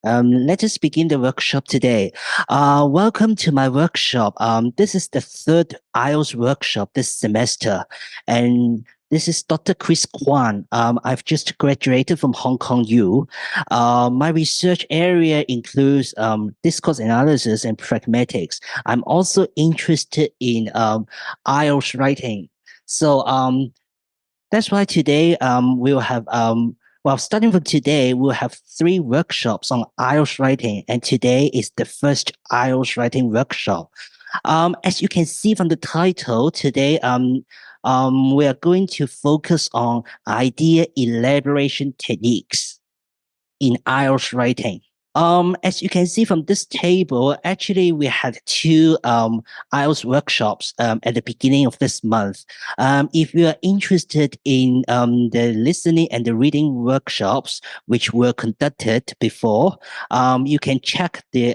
Let us begin the workshop today. Welcome to my workshop. This is the third IELTS workshop this semester, and this is Dr. Chris Kwan. I've just graduated from Hong Kong U. My research area includes discourse analysis and pragmatics. I'm also interested in IELTS writing. So that's why today we'll have starting from today, we'll have 3 workshops on IELTS writing, and today is the first IELTS writing workshop. As you can see from the title, today we are going to focus on idea elaboration techniques in IELTS writing. As you can see from this table, actually we had 2 IELTS workshops at the beginning of this month. If you are interested in the listening and the reading workshops, which were conducted before, you can check the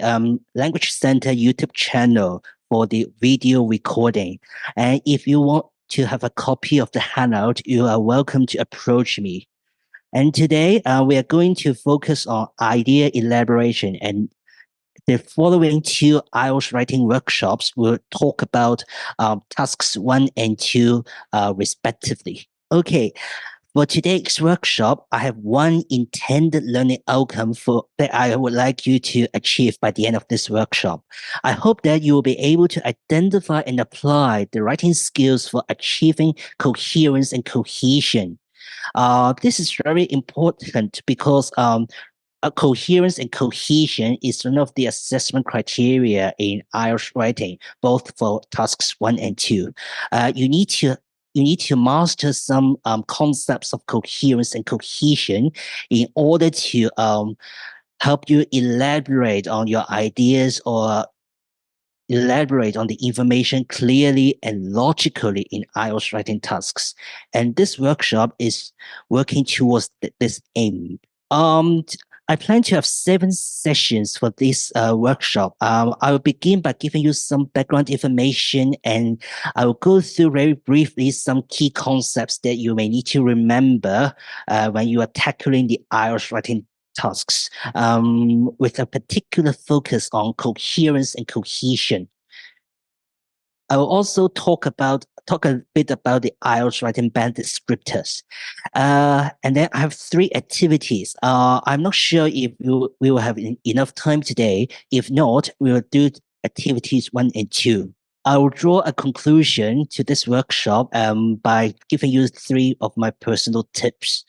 Language Center YouTube channel for the video recording. And if you want to have a copy of the handout, you are welcome to approach me. And today we are going to focus on idea elaboration, and the following 2 IELTS writing workshops will talk about tasks 1 and 2 respectively. Okay, for today's workshop, I have one intended learning outcome that I would like you to achieve by the end of this workshop. I hope that you will be able to identify and apply the writing skills for achieving coherence and cohesion. This is very important because coherence and cohesion is one of the assessment criteria in IELTS writing, both for tasks 1 and 2. You need to master some concepts of coherence and cohesion in order to help you elaborate on your ideas or elaborate on the information clearly and logically in IELTS writing tasks. And this workshop is working towards this aim. I plan to have 7 sessions for this workshop. I will begin by giving you some background information, and I will go through very briefly some key concepts that you may need to remember when you are tackling the IELTS writing tasks, with a particular focus on coherence and cohesion. I will also talk a bit about the IELTS writing band descriptors. And then I have 3 activities. I'm not sure if we will have enough time today. If not, we will do activities 1 and 2. I will draw a conclusion to this workshop by giving you 3 of my personal tips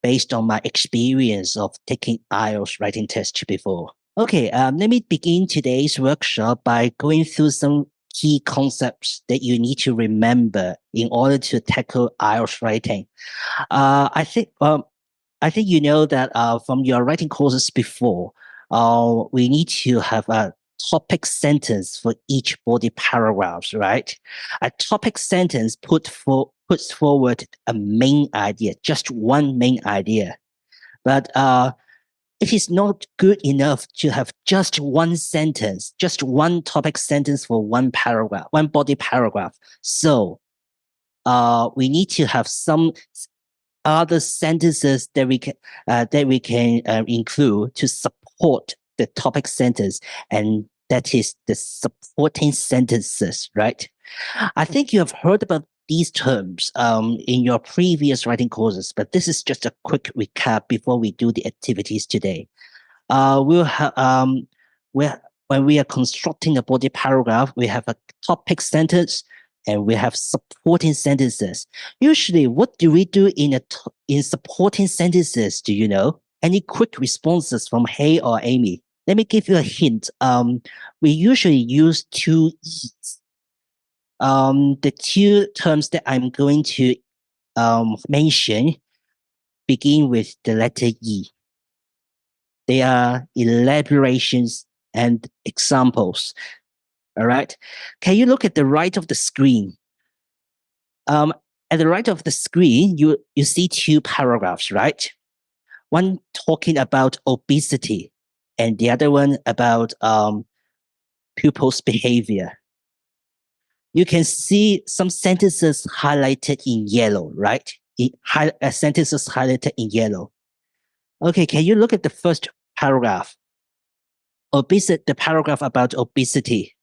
based on my experience of taking IELTS writing tests before. Okay, let me begin today's workshop by going through some key concepts that you need to remember in order to tackle IELTS writing. I think you know that from your writing courses before, we need to have a topic sentence for each body paragraphs, right? A topic sentence puts forward a main idea, just one main idea. But it is not good enough to have just one sentence, just one topic sentence for one paragraph, one body paragraph. So we need to have some other sentences that we can include to support the topic sentence, and that is the supporting sentences, right? I think you have heard about these terms in your previous writing courses, but this is just a quick recap before we do the activities today. We'll have when we are constructing a body paragraph, we have a topic sentence and we have supporting sentences. Usually, what do we do in supporting sentences? Do you know? Any quick responses from Hay or Amy? Let me give you a hint. We usually use 2 E's. The 2 terms that I'm going to mention begin with the letter E. They are elaborations and examples. All right. Can you look at the right of the screen? At the right of the screen, you see 2 paragraphs, right? One talking about obesity, and the other one about pupils' behavior. You can see some sentences highlighted in yellow, right? Sentences highlighted in yellow. Okay, can you look at the first paragraph? obesity, the paragraph about obesity.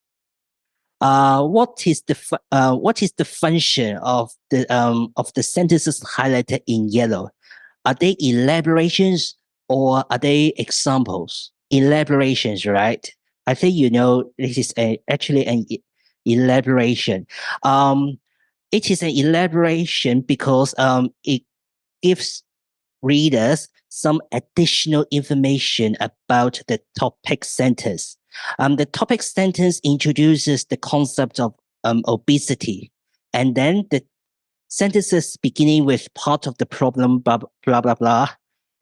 What is the function of the sentences highlighted in yellow? Are they elaborations or are they examples? Elaborations, right? I think you know this is actually an elaboration. Um, it is an elaboration because it gives readers some additional information about the topic sentence. The topic sentence introduces the concept of obesity, and then the sentences beginning with part of the problem, blah, blah, blah, blah,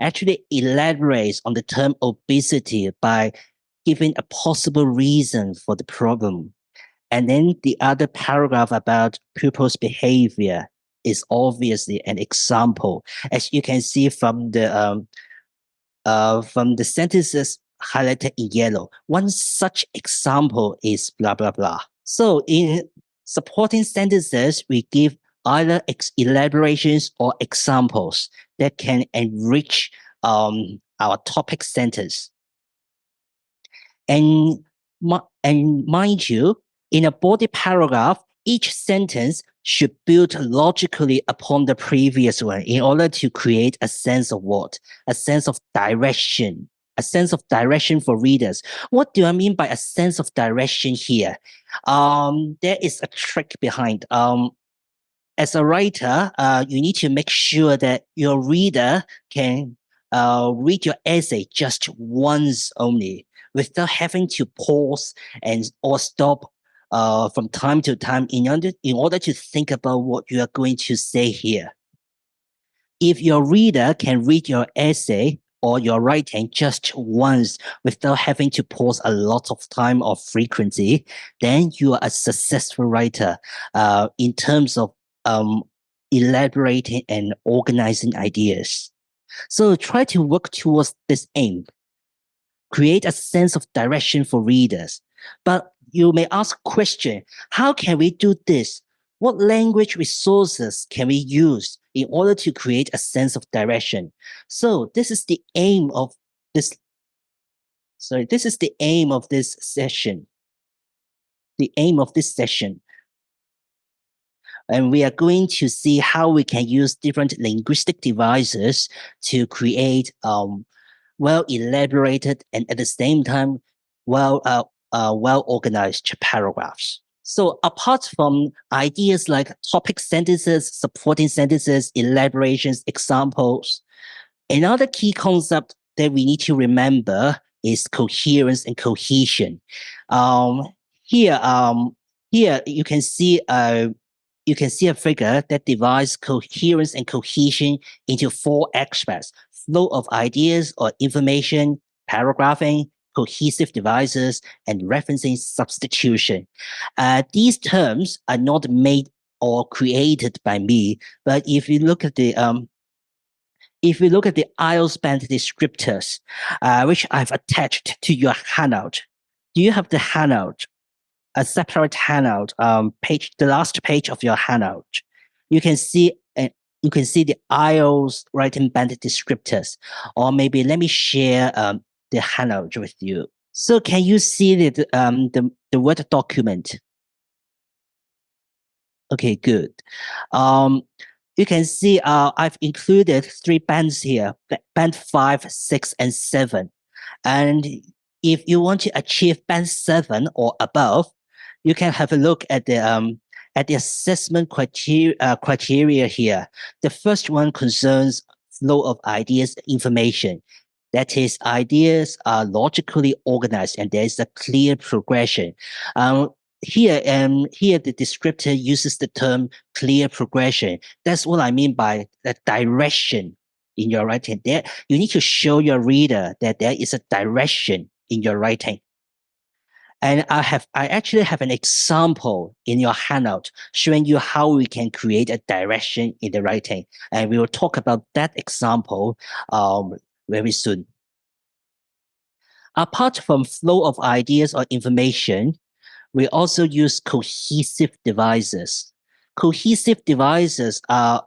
actually elaborates on the term obesity by giving a possible reason for the problem. And then the other paragraph about pupils' behavior is obviously an example, as you can see from the sentences highlighted in yellow. One such example is blah blah blah. So in supporting sentences, we give either elaborations or examples that can enrich our topic sentence. And, and mind you, in a body paragraph, each sentence should build logically upon the previous one in order to create a sense of what? A sense of direction. A sense of direction for readers. What do I mean by a sense of direction here? There is a trick behind. As a writer, you need to make sure that your reader can read your essay just once only without having to pause and or stop from time to time in order to think about what you are going to say here. If your reader can read your essay or your writing just once without having to pause a lot of time or frequency, then you are a successful writer in terms of um, elaborating and organizing ideas. So try to work towards this aim. Create a sense of direction for readers. But you may ask question, how can we do this? What language resources can we use in order to create a sense of direction? So this is the aim of this. Sorry, this is the aim of this session. The aim of this session. And we are going to see how we can use different linguistic devices to create well elaborated and at the same time well organized paragraphs. So apart from ideas like topic sentences, supporting sentences, elaborations, examples, another key concept that we need to remember is coherence and cohesion. Um, here, um, here you can see a figure that divides coherence and cohesion into four aspects: flow of ideas or information, paragraphing, cohesive devices, and referencing substitution. These terms are not made or created by me, but if you look at the IELTS band descriptors, which I've attached to your handout, do you have the handout, a separate handout page, the last page of your handout? You can see you can see the IELTS writing band descriptors, or maybe let me share the handout with you. So can you see the Word document? Okay, good. Um, you can see I've included three bands here, band 5, 6, and 7. And if you want to achieve band 7 or above, you can have a look at the assessment criteria here. The first one concerns flow of ideas, information. That is, ideas are logically organized and there is a clear progression. Here the descriptor uses the term clear progression. That's what I mean by the direction in your writing. There, you need to show your reader that there is a direction in your writing. And I actually have an example in your handout showing you how we can create a direction in the writing. And we will talk about that example very soon. Apart from flow of ideas or information, we also use cohesive devices. Cohesive devices are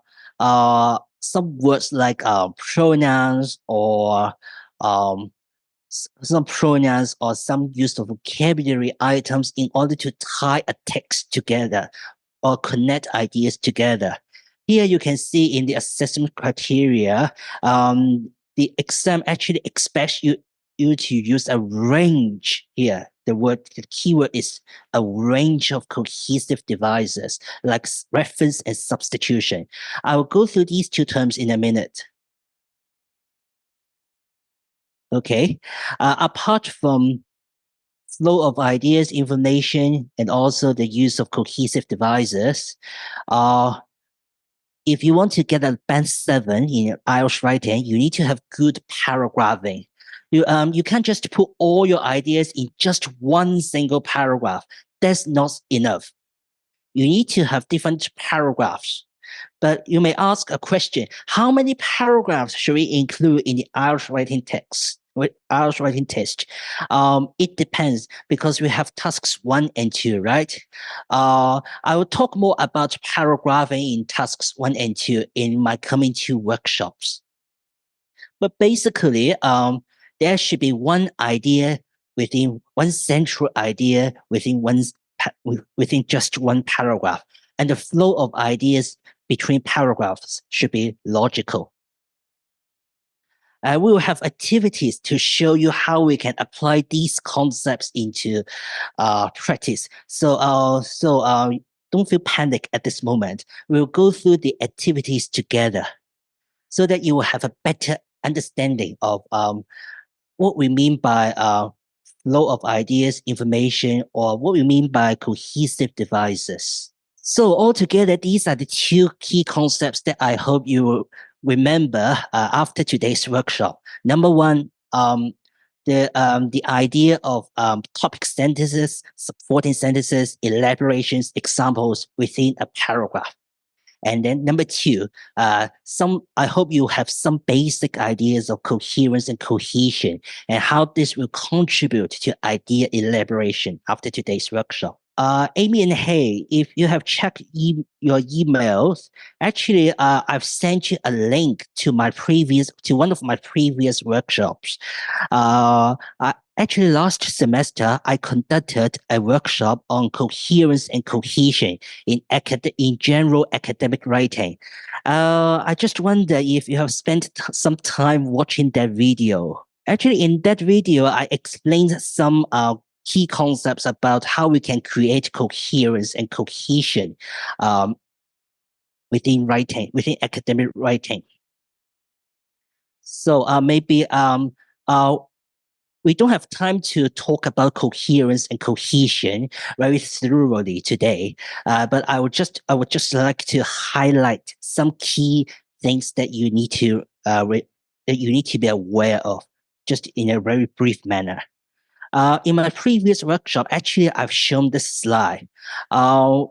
some words like pronouns or um, some pronouns or some use of vocabulary items in order to tie a text together or connect ideas together. Here you can see in the assessment criteria, the exam actually expects you to use a range here. The keyword is a range of cohesive devices like reference and substitution. I will go through these two terms in a minute. Okay. Apart from flow of ideas, information, and also the use of cohesive devices, if you want to get a band 7 in IELTS writing, you need to have good paragraphing. You can't just put all your ideas in just one single paragraph. That's not enough. You need to have different paragraphs. But you may ask a question, how many paragraphs should we include in the IELTS writing text? IELTS writing test. It depends because we have tasks 1 and 2, right? I will talk more about paragraphing in tasks 1 and 2 in my coming 2 workshops. But basically, there should be one idea within one central idea within just one paragraph, and the flow of ideas between paragraphs should be logical. We will have activities to show you how we can apply these concepts into practice. So don't feel panic at this moment. We'll go through the activities together so that you will have a better understanding of what we mean by flow of ideas, information, or what we mean by cohesive devices. So altogether, these are the 2 key concepts that I hope you will remember after today's workshop. Number 1, the idea of topic sentences, supporting sentences, elaborations, examples within a paragraph. And then number 2, I hope you have some basic ideas of coherence and cohesion and how this will contribute to idea elaboration after today's workshop. Amy and Hay, if you have checked your emails, actually, I've sent you a link to one of my previous workshops. Actually, last semester, I conducted a workshop on coherence and cohesion in general academic writing. I just wonder if you have spent some time watching that video. Actually, in that video, I explained some key concepts about how we can create coherence and cohesion within academic writing. So maybe we don't have time to talk about coherence and cohesion very thoroughly today, but I would just like to highlight some key things that you need to be aware of, just in a very brief manner. In my previous workshop, actually, I've shown this slide. When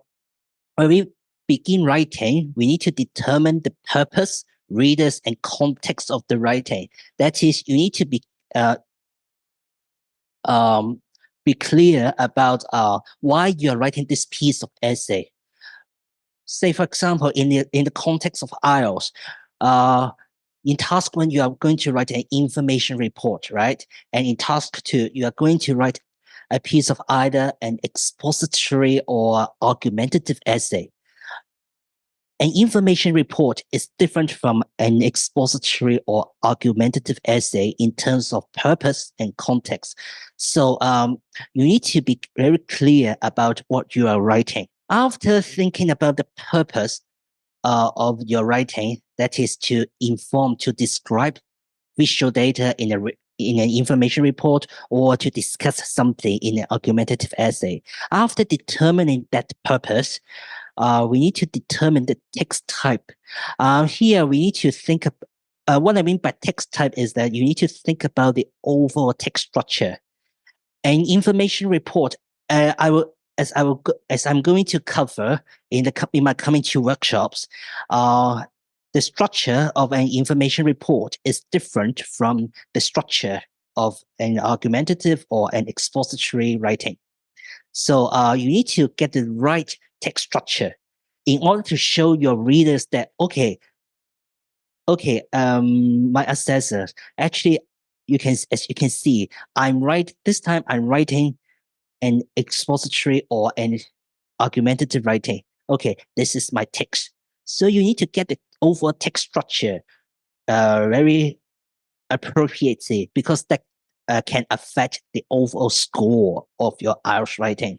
we begin writing, we need to determine the purpose, readers, and context of the writing. That is, you need to be clear about why you are writing this piece of essay. Say, for example, in the context of IELTS, in task 1, you are going to write an information report, right? And in task 2, you are going to write a piece of either an expository or argumentative essay. An information report is different from an expository or argumentative essay in terms of purpose and context. So you need to be very clear about what you are writing. After thinking about the purpose of your writing, that is to describe visual data in an information report or to discuss something in an argumentative essay. After determining that purpose, we need to determine the text type. Here, we need to think of what I mean by text type is that you need to think about the overall text structure. An information report, as I'm going to cover in my coming 2 workshops, the structure of an information report is different from the structure of an argumentative or an expository writing. So you need to get the right text structure in order to show your readers that, okay, my assessor, actually, as you can see, this time I'm writing an expository or an argumentative writing. Okay, this is my text. So you need to get the overall text structure very appropriately because that can affect the overall score of your IELTS writing.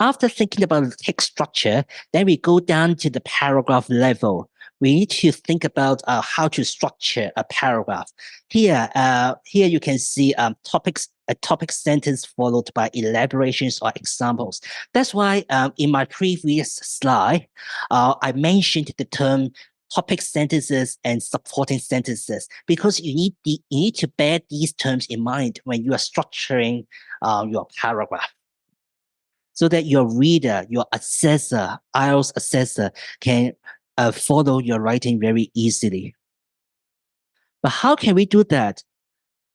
After thinking about the text structure, then we go down to the paragraph level. We need to think about how to structure a paragraph. Here you can see a topic sentence followed by elaborations or examples. That's why in my previous slide, I mentioned the term topic sentences and supporting sentences because you need to bear these terms in mind when you are structuring your paragraph, so that your reader, your assessor, IELTS assessor, can follow your writing very easily. But how can we do that?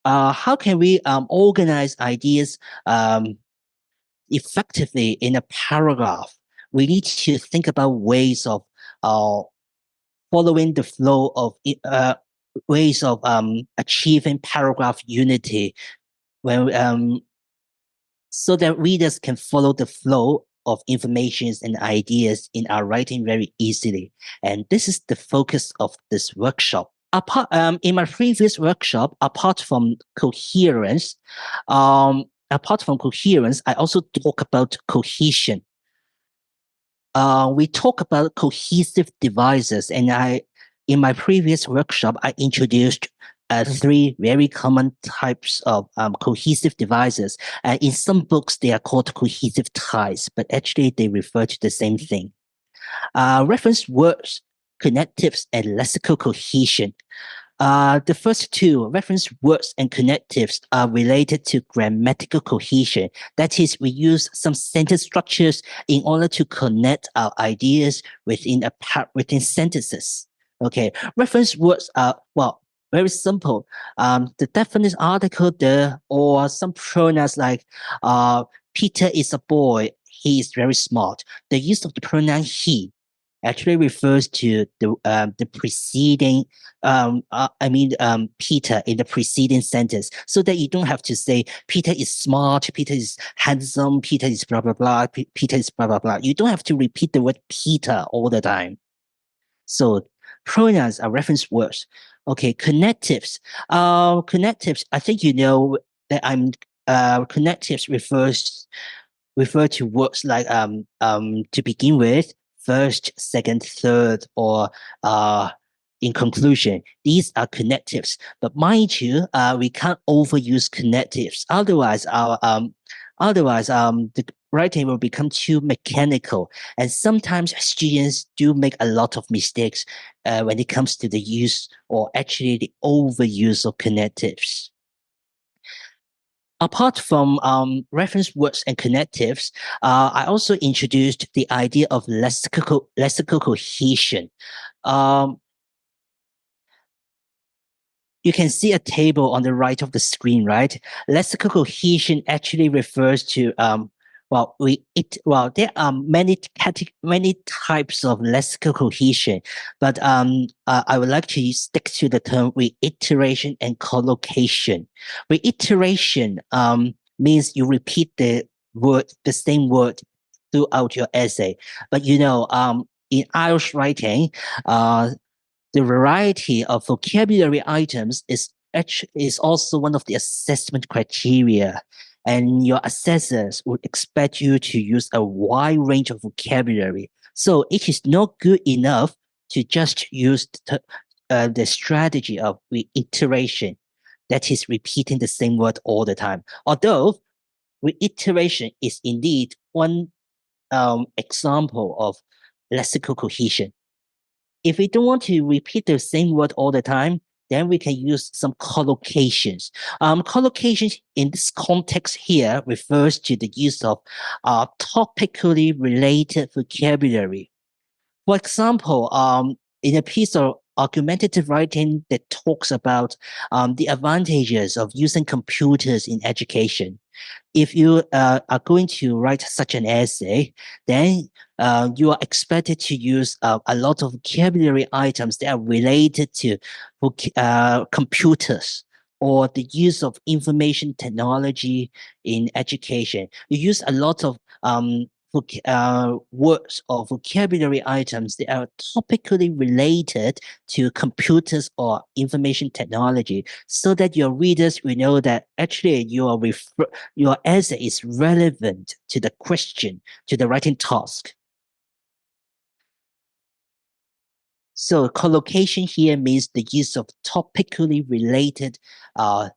How can we organize ideas effectively in a paragraph? We need to think about ways of following the flow of ways of achieving paragraph unity when so that readers can follow the flow of informations and ideas in our writing very easily. And this is the focus of this workshop. In my previous workshop, apart from coherence, I also talk about cohesion. We talk about cohesive devices, and in my previous workshop, I introduced three very common types of cohesive devices. In some books, they are called cohesive ties, but actually they refer to the same thing. Reference words, connectives, and lexical cohesion. The first two, reference words and connectives, are related to grammatical cohesion. That is, we use some sentence structures in order to connect our ideas within sentences. Okay, reference words are, well, very simple. The definite article, the, or some pronouns like Peter is a boy, he is very smart. The use of the pronoun he actually refers to the preceding Peter in the preceding sentence, so that you don't have to say Peter is smart, Peter is handsome, Peter is blah blah blah, Peter is blah blah blah. You don't have to repeat the word Peter all the time. So pronouns are reference words. Okay, connectives. Connectives. I think you know that connectives refer to words like to begin with, first, second, third, or in conclusion. These are connectives. But mind you, we can't overuse connectives. Otherwise, the writing will become too mechanical. And sometimes students do make a lot of mistakes when it comes to the use or actually the overuse of connectives. Apart from reference words and connectives, I also introduced the idea of lexical cohesion. You can see a table on the right of the screen, right? Lexical cohesion actually refers to there are many types of lexical cohesion, but I would like to stick to the term reiteration and collocation. Reiteration means you repeat the same word throughout your essay, but in IELTS writing, the variety of vocabulary items is also one of the assessment criteria, and your assessors would expect you to use a wide range of vocabulary. So it is not good enough to just use the strategy of reiteration, that is repeating the same word all the time. Although reiteration is indeed one example of lexical cohesion. If we don't want to repeat the same word all the time, then we can use some collocations. Collocations in this context here refers to the use of topically related vocabulary. For example, in a piece of argumentative writing that talks about the advantages of using computers in education, if you are going to write such an essay, then you are expected to use a lot of vocabulary items that are related to computers. or the use of information technology in education. You use a lot of words or vocabulary items that are topically related to computers or information technology, so that your readers will know that actually your answer is relevant to the question, to the writing task. So collocation here means the use of topically related uh,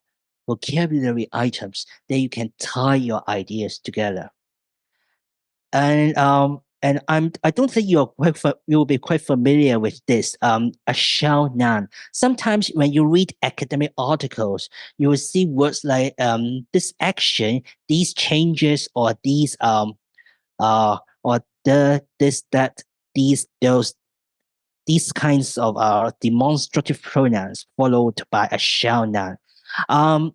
vocabulary items that you can tie your ideas together. I don't think you'll be quite familiar with this. A shall noun. Sometimes when you read academic articles, you will see words like this action, these changes, or this that these those these kinds of demonstrative pronouns followed by a shall noun. Um,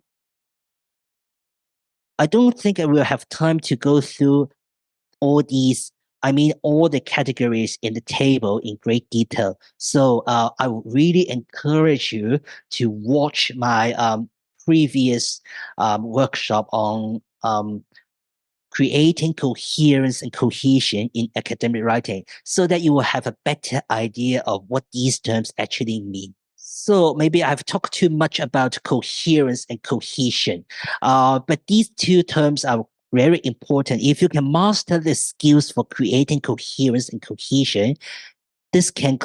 I don't think I will have time to go through all these, I mean, all the categories in the table in great detail. So I would really encourage you to watch my previous workshop on creating coherence and cohesion in academic writing, so that you will have a better idea of what these terms actually mean. So maybe I've talked too much about coherence and cohesion, but these two terms are very important. If you can master the skills for creating coherence and cohesion, this can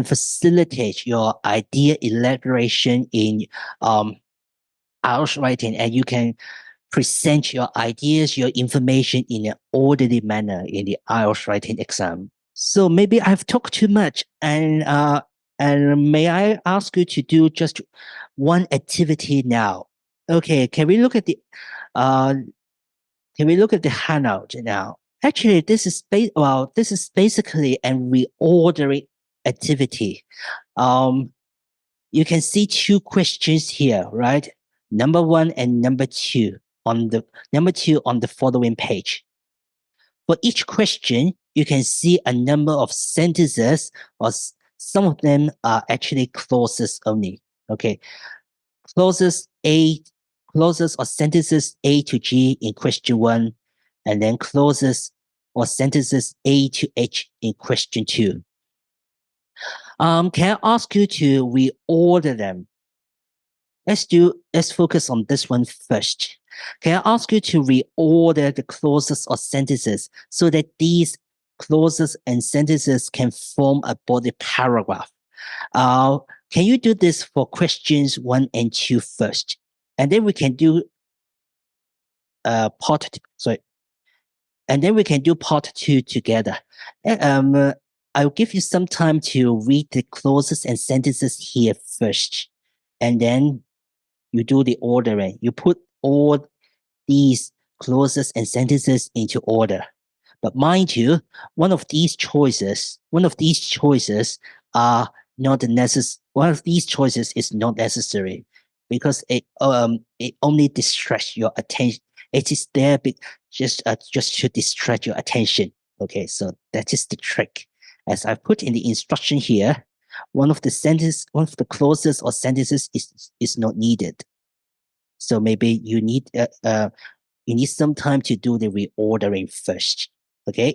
facilitate your idea elaboration in IELTS writing, and you can present your ideas, your information in an orderly manner in the IELTS writing exam. So maybe I've talked too much, and may I ask you to do just one activity now? Okay, uh can we look at the handout now? Actually, this is basically a reordering activity. Um, you can see two questions here, right? Number one and number two on the following page. For each question, you can see a number of sentences, or some of them are actually clauses only. Okay, clauses A, clauses or sentences A to G in question one, and then clauses or sentences A to H in question two. Can I ask you to reorder them? Let's focus on this one first. Can I ask you to reorder the clauses or sentences so that these clauses and sentences can form a body paragraph? Uh, can you do this for questions one and two first? And then we can do sorry, and then we can do part two together. I'll give you some time to read the clauses and sentences here first, and then you do the ordering. You put all these clauses and sentences into order. But mind you, one of these choices are not necessary. One of these choices is not necessary, because it only distracts your attention. It is there just to distract your attention. Okay, so that is the trick. As I put in the instruction here, one of the clauses or sentences is not needed. So maybe you need some time to do the reordering first. Okay.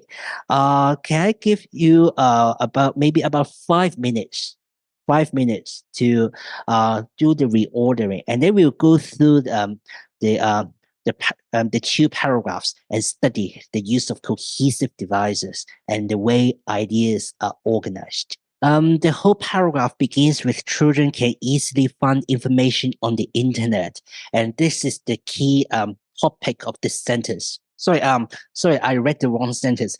Can I give you about 5 minutes? 5 minutes to do the reordering, and then we'll go through the the two paragraphs and study the use of cohesive devices and the way ideas are organized. The whole paragraph begins with children can easily find information on the internet, and this is the key topic of this sentence. Sorry, I read the wrong sentence.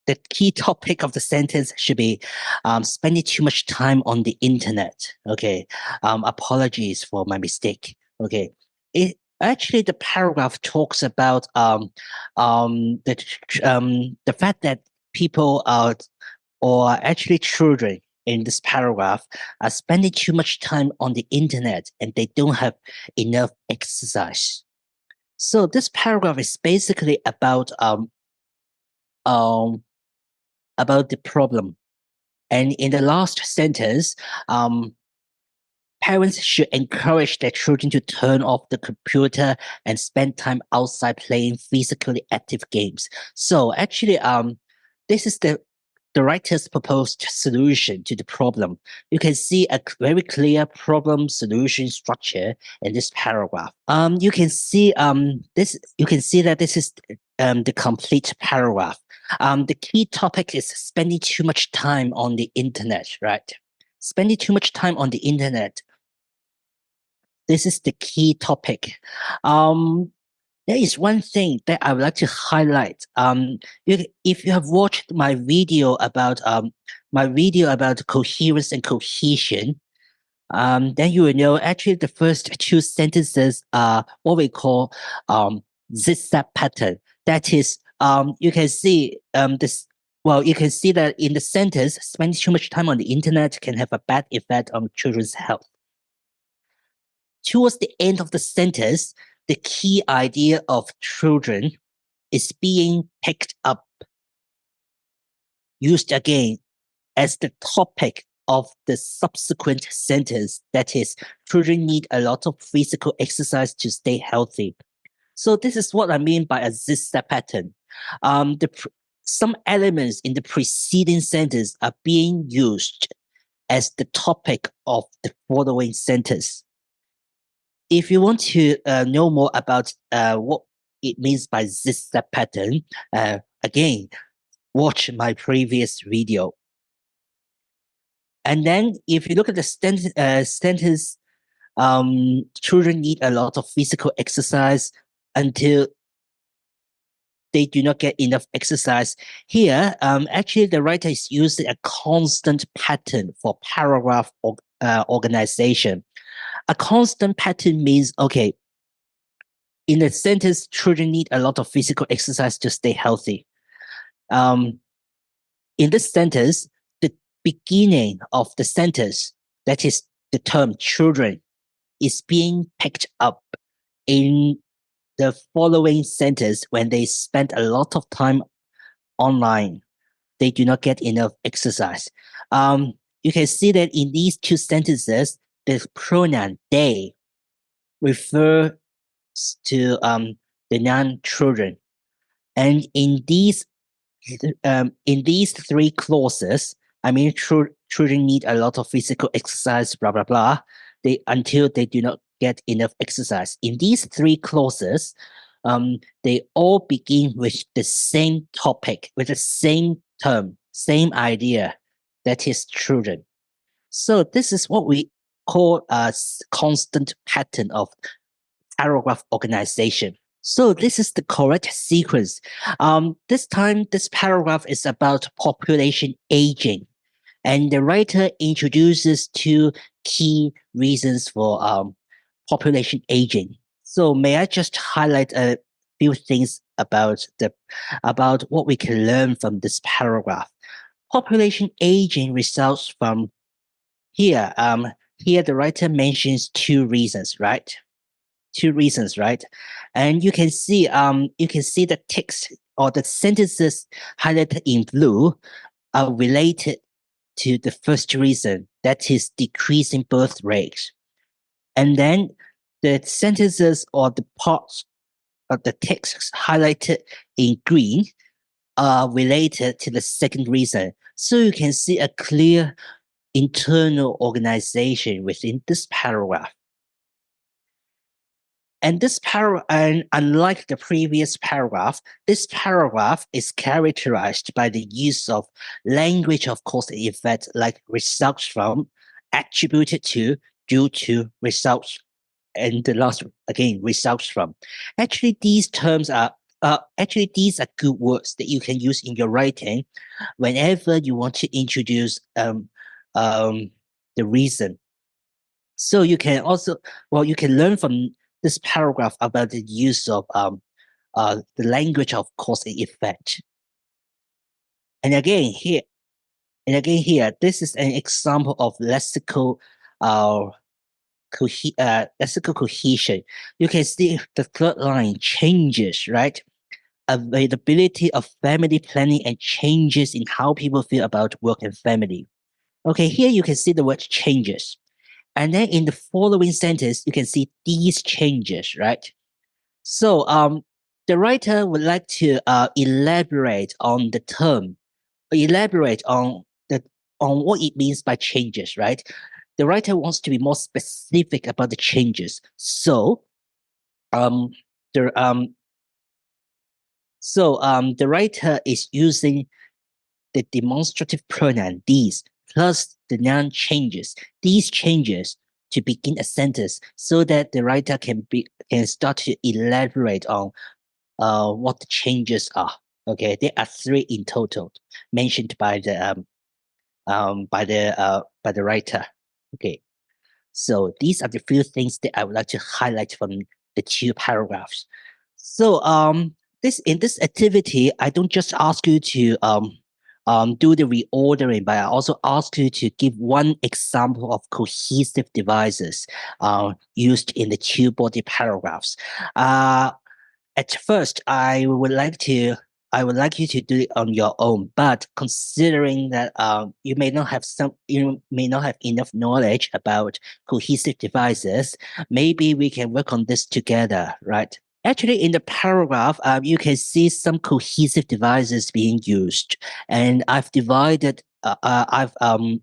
The key topic of the sentence should be spending too much time on the internet. Okay. Apologies for my mistake. Okay. It actually the paragraph talks about the fact that people are or actually children in this paragraph are spending too much time on the internet and they don't have enough exercise. So this paragraph is basically um, about the problem. And in the last sentence, parents should encourage their children to turn off the computer and spend time outside playing physically active games. So actually, this is the writer's proposed solution to the problem. You can see a very clear problem solution structure in this paragraph. You can see this. You can see that this is the complete paragraph. The key topic is spending too much time on the internet, right? Spending too much time on the internet. This is the key topic. There is one thing that I would like to highlight. If you have watched my video about coherence and cohesion, then you will know actually the first two sentences are what we call zigzag pattern. That is, you can see this. Well, you can see that in the sentence, spending too much time on the internet can have a bad effect on children's health. Towards the end of the sentence, the key idea of children is being picked up, used again as the topic of the subsequent sentence. That is, children need a lot of physical exercise to stay healthy. So this is what I mean by a zigzag pattern. Some elements in the preceding sentence are being used as the topic of the following sentence. If you want to know more about what it means by zigzag pattern, again, watch my previous video. And then if you look at the sentence, children need a lot of physical exercise until they do not get enough exercise. Here, actually, the writer is using a constant pattern for paragraph organization. A constant pattern means, okay, in a sentence, children need a lot of physical exercise to stay healthy. In this sentence, the beginning of the sentence, that is the term children, is being picked up in the following sentence when they spend a lot of time online. They do not get enough exercise. You can see that in these two sentences, the pronoun they refer to the non-children. And in these three clauses, I mean, children need a lot of physical exercise, blah blah blah. Until they do not get enough exercise. In these three clauses, they all begin with the same topic, with the same term, same idea. That is children. So this is what we call a constant pattern of paragraph organization. So this is the correct sequence. This time, this paragraph is about population aging, and the writer introduces two key reasons for population aging. So may I just highlight a few things about what we can learn from this paragraph? Population aging results from here. Here the writer mentions two reasons, right? Two reasons, right? And you can see the text or the sentences highlighted in blue are related to the first reason, that is decreasing birth rate. And then the sentences or the parts of the text highlighted in green are related to the second reason. So you can see a clear internal organization within this paragraph. And unlike the previous paragraph, this paragraph is characterized by the use of language of cause and effect, like results from, attributed to, due to, results, and the last again, results from. Actually, these are good words that you can use in your writing whenever you want to introduce the reason. So you can learn from this paragraph about the use of the language of cause and effect. And again here, this is an example of lexical cohesion. You can see the third line changes, right? Availability of family planning and changes in how people feel about work and family. Okay, here you can see the word changes. And then in the following sentence, you can see these changes, right? So the writer would like to elaborate on the term, elaborate on what it means by changes, right? The writer wants to be more specific about the changes. So um, the the writer is using the demonstrative pronoun these plus the noun changes. These changes to begin a sentence so that the writer can start to elaborate on what the changes are. Okay, there are three in total mentioned by the writer. Okay, so these are the few things that I would like to highlight from the two paragraphs. So this in this activity, I don't just ask you to do the reordering, but I also ask you to give one example of cohesive devices used in the two body paragraphs. At first, I would like you to do it on your own, but considering that you may not have enough knowledge about cohesive devices, maybe we can work on this together, right? Actually, in the paragraph, you can see some cohesive devices being used, and I've divided the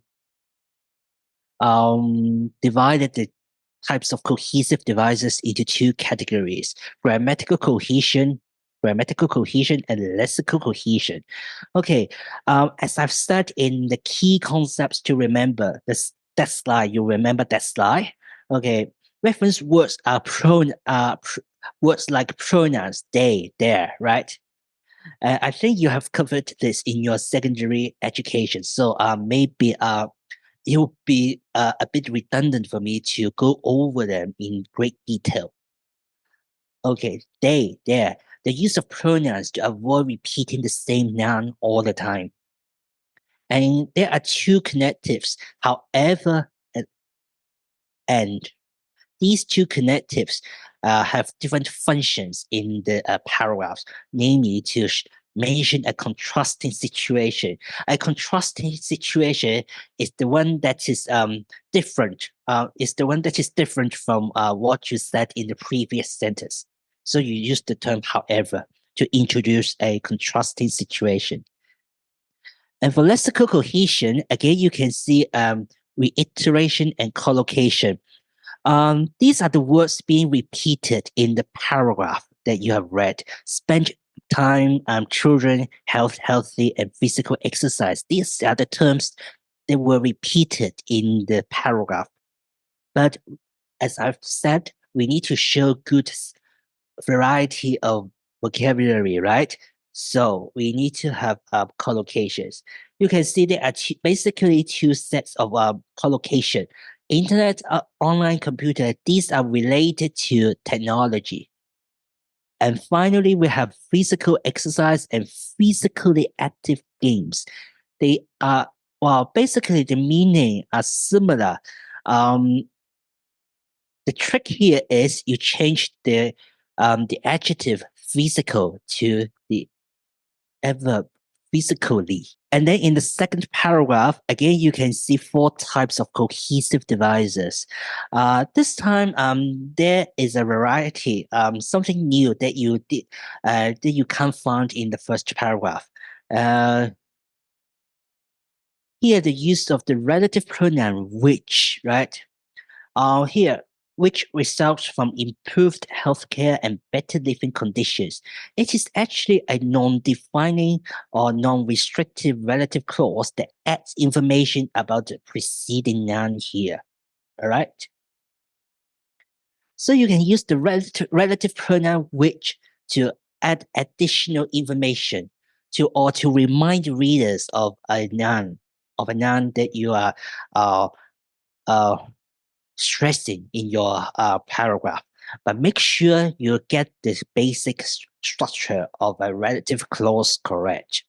types of cohesive devices into two categories: grammatical cohesion, and lexical cohesion. Okay, as I've said in the key concepts to remember, that slide, you remember that slide? Okay, reference words are words like pronouns, they, their, right? I think you have covered this in your secondary education, so maybe it would be a bit redundant for me to go over them in great detail. Okay, they, there. The use of pronouns to avoid repeating the same noun all the time. And there are two connectives, however, and these two connectives have different functions in the paragraphs, namely to mention a contrasting situation. A contrasting situation is the one that is different. Is the one that is different from what you said in the previous sentence. So you use the term "however" to introduce a contrasting situation. And for lexical cohesion, again, you can see reiteration and collocation. These are the words being repeated in the paragraph that you have read. Spend time, children, healthy, and physical exercise. These are the terms that were repeated in the paragraph. But as I've said, we need to show good variety of vocabulary, right? So we need to have collocations. You can see there are basically two sets of collocation. Internet, online computer, these are related to technology. And finally, we have physical exercise and physically active games. They are, well, basically the meaning are similar. Um, the trick here is you change the adjective physical to the adverb physically. And then in the second paragraph, again, you can see four types of cohesive devices. This time, there is a variety, something new that you can't find in the first paragraph. Uh, Here, the use of the relative pronoun which, right? Here, which results from improved healthcare and better living conditions. It is actually a non-defining or non-restrictive relative clause that adds information about the preceding noun here. All right. So you can use the relative pronoun which to add additional information to remind readers of a noun that you are uh, uh, stressing in your paragraph, but make sure you get this basic structure of a relative clause correct.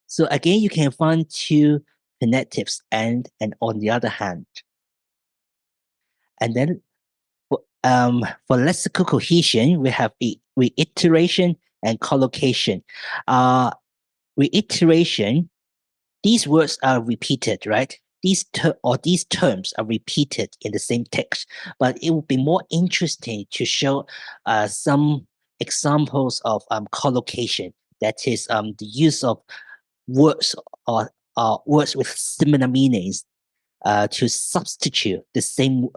So again, you can find two connectives and on the other hand. And then for lexical cohesion, we have reiteration and collocation. Reiteration, these words are repeated, right? these terms are repeated in the same text, but it would be more interesting to show some examples of collocation. That is the use of words or words with similar meanings to substitute the same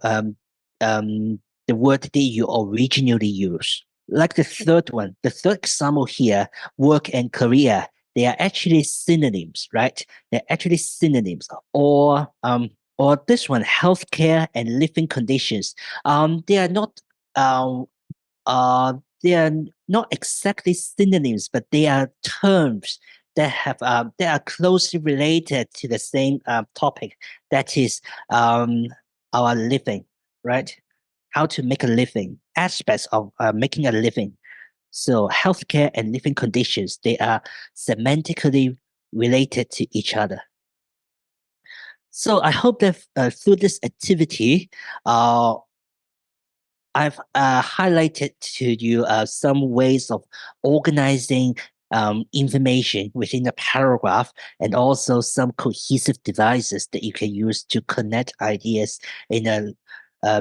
the word that you originally use. Like the third example here, work and career, they are actually synonyms, right? They're actually synonyms. Or this one, healthcare and living conditions. They are not um, uh, they are not exactly synonyms, but they are terms that are closely related to the same topic. That is our living, right? How to make a living, aspects of making a living. So healthcare and living conditions, they are semantically related to each other. So I hope that through this activity, uh, I've highlighted to you some ways of organizing information within a paragraph and also some cohesive devices that you can use to connect ideas in a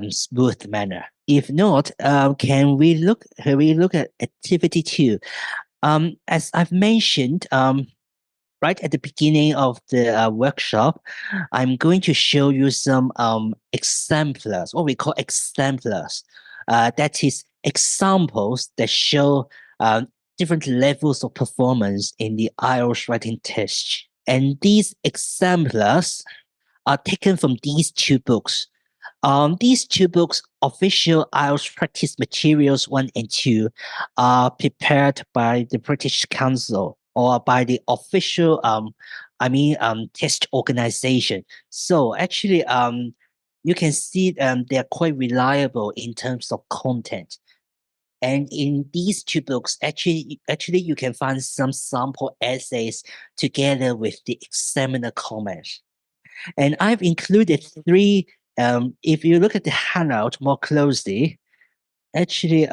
smooth manner. If not, can we look at activity two? As I've mentioned, right at the beginning of the workshop, I'm going to show you some exemplars, what we call exemplars. That is examples that show different levels of performance in the IELTS writing test. And these exemplars are taken from these two books. These two books, Official IELTS Practice Materials 1 and 2, are prepared by the British Council or by the official, test organization. So actually, you can see they are quite reliable in terms of content. And in these two books, actually, you can find some sample essays together with the examiner comments. And I've included three. If you look at the handout more closely, actually,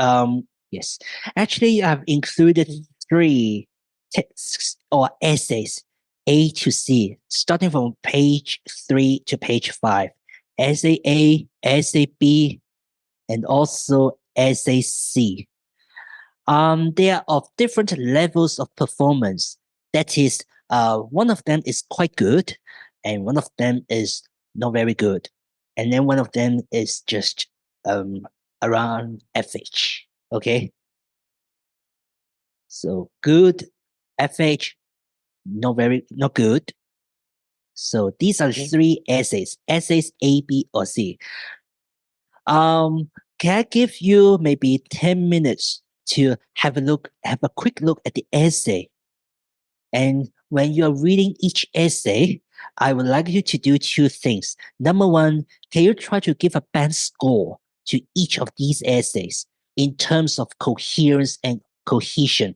yes, actually, I've included three texts or essays, A to C, starting from page 3 to page 5. Essay A, Essay B, and also Essay C. They are of different levels of performance. That is, one of them is quite good, and one of them is not very good, and then one of them is just um around FH. Okay, so good, FH, not good. So these are three essays: essays A, B, or C. Can I give you maybe 10 minutes to have a quick look at the essay? And when you're reading each essay, I would like you to do two things. Number one, can you try to give a band score to each of these essays in terms of coherence and cohesion?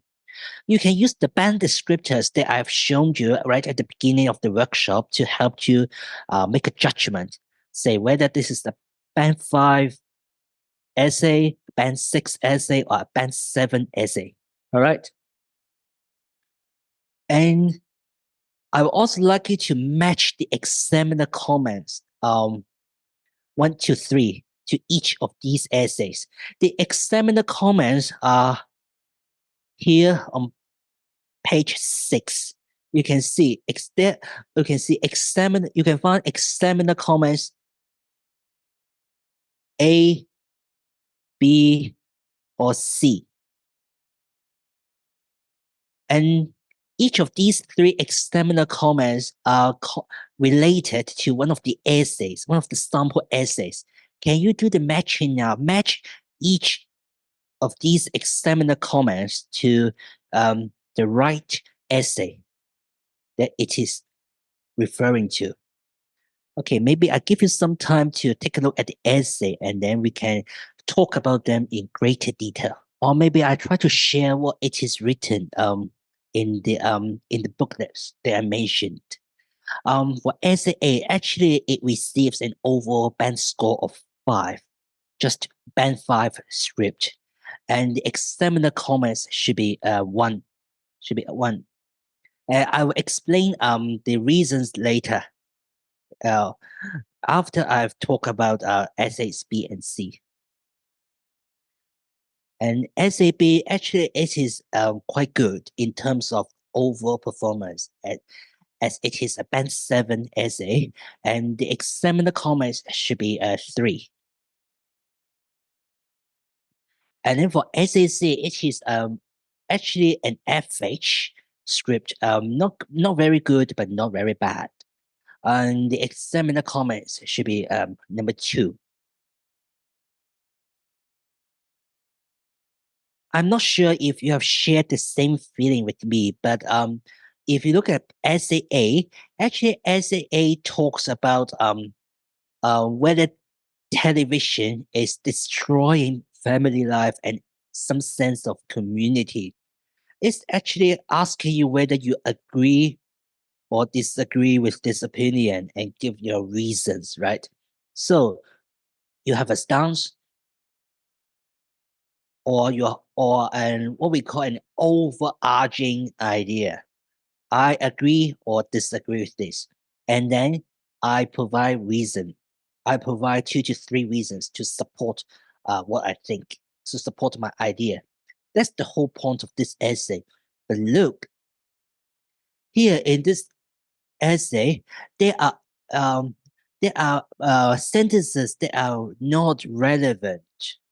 You can use the band descriptors that I've shown you right at the beginning of the workshop to help you make a judgment. Say whether this is a band 5 essay, band 6 essay, or a band 7 essay. All right. And I would also like you to match the examiner comments 1 to 3 to each of these essays. The examiner comments are here on page 6. You can see you can find examiner comments A, B, or C. And each of these three examiner comments are related to one of the essays, one of the sample essays. Can you do the matching now? Match each of these examiner comments to the right essay that it is referring to. Okay, maybe I give you some time to take a look at the essay and then we can talk about them in greater detail. Or maybe I try to share what it is written in the booklets that I mentioned. For essay A, actually it receives an overall band score of 5, just band 5 script. And the examiner comments should be 1. Should be 1. I will explain the reasons later. Uh, After I've talked about essays B and C. And SAB actually it is quite good in terms of overall performance as it is a band 7 essay and the examiner comments should be 3. And then for SAC it is actually an FH script, not very good but not very bad. And the examiner comments should be number 2. I'm not sure if you have shared the same feeling with me, but if you look at SAA, actually SAA talks about whether television is destroying family life and some sense of community. It's actually asking you whether you agree or disagree with this opinion and give your reasons, right? So you have a stance or an what we call an overarching idea. I agree or disagree with this. And then I provide reason. I provide 2 to 3 reasons to support what I think, to support my idea. That's the whole point of this essay. But look, here in this essay, there are um, sentences that are not relevant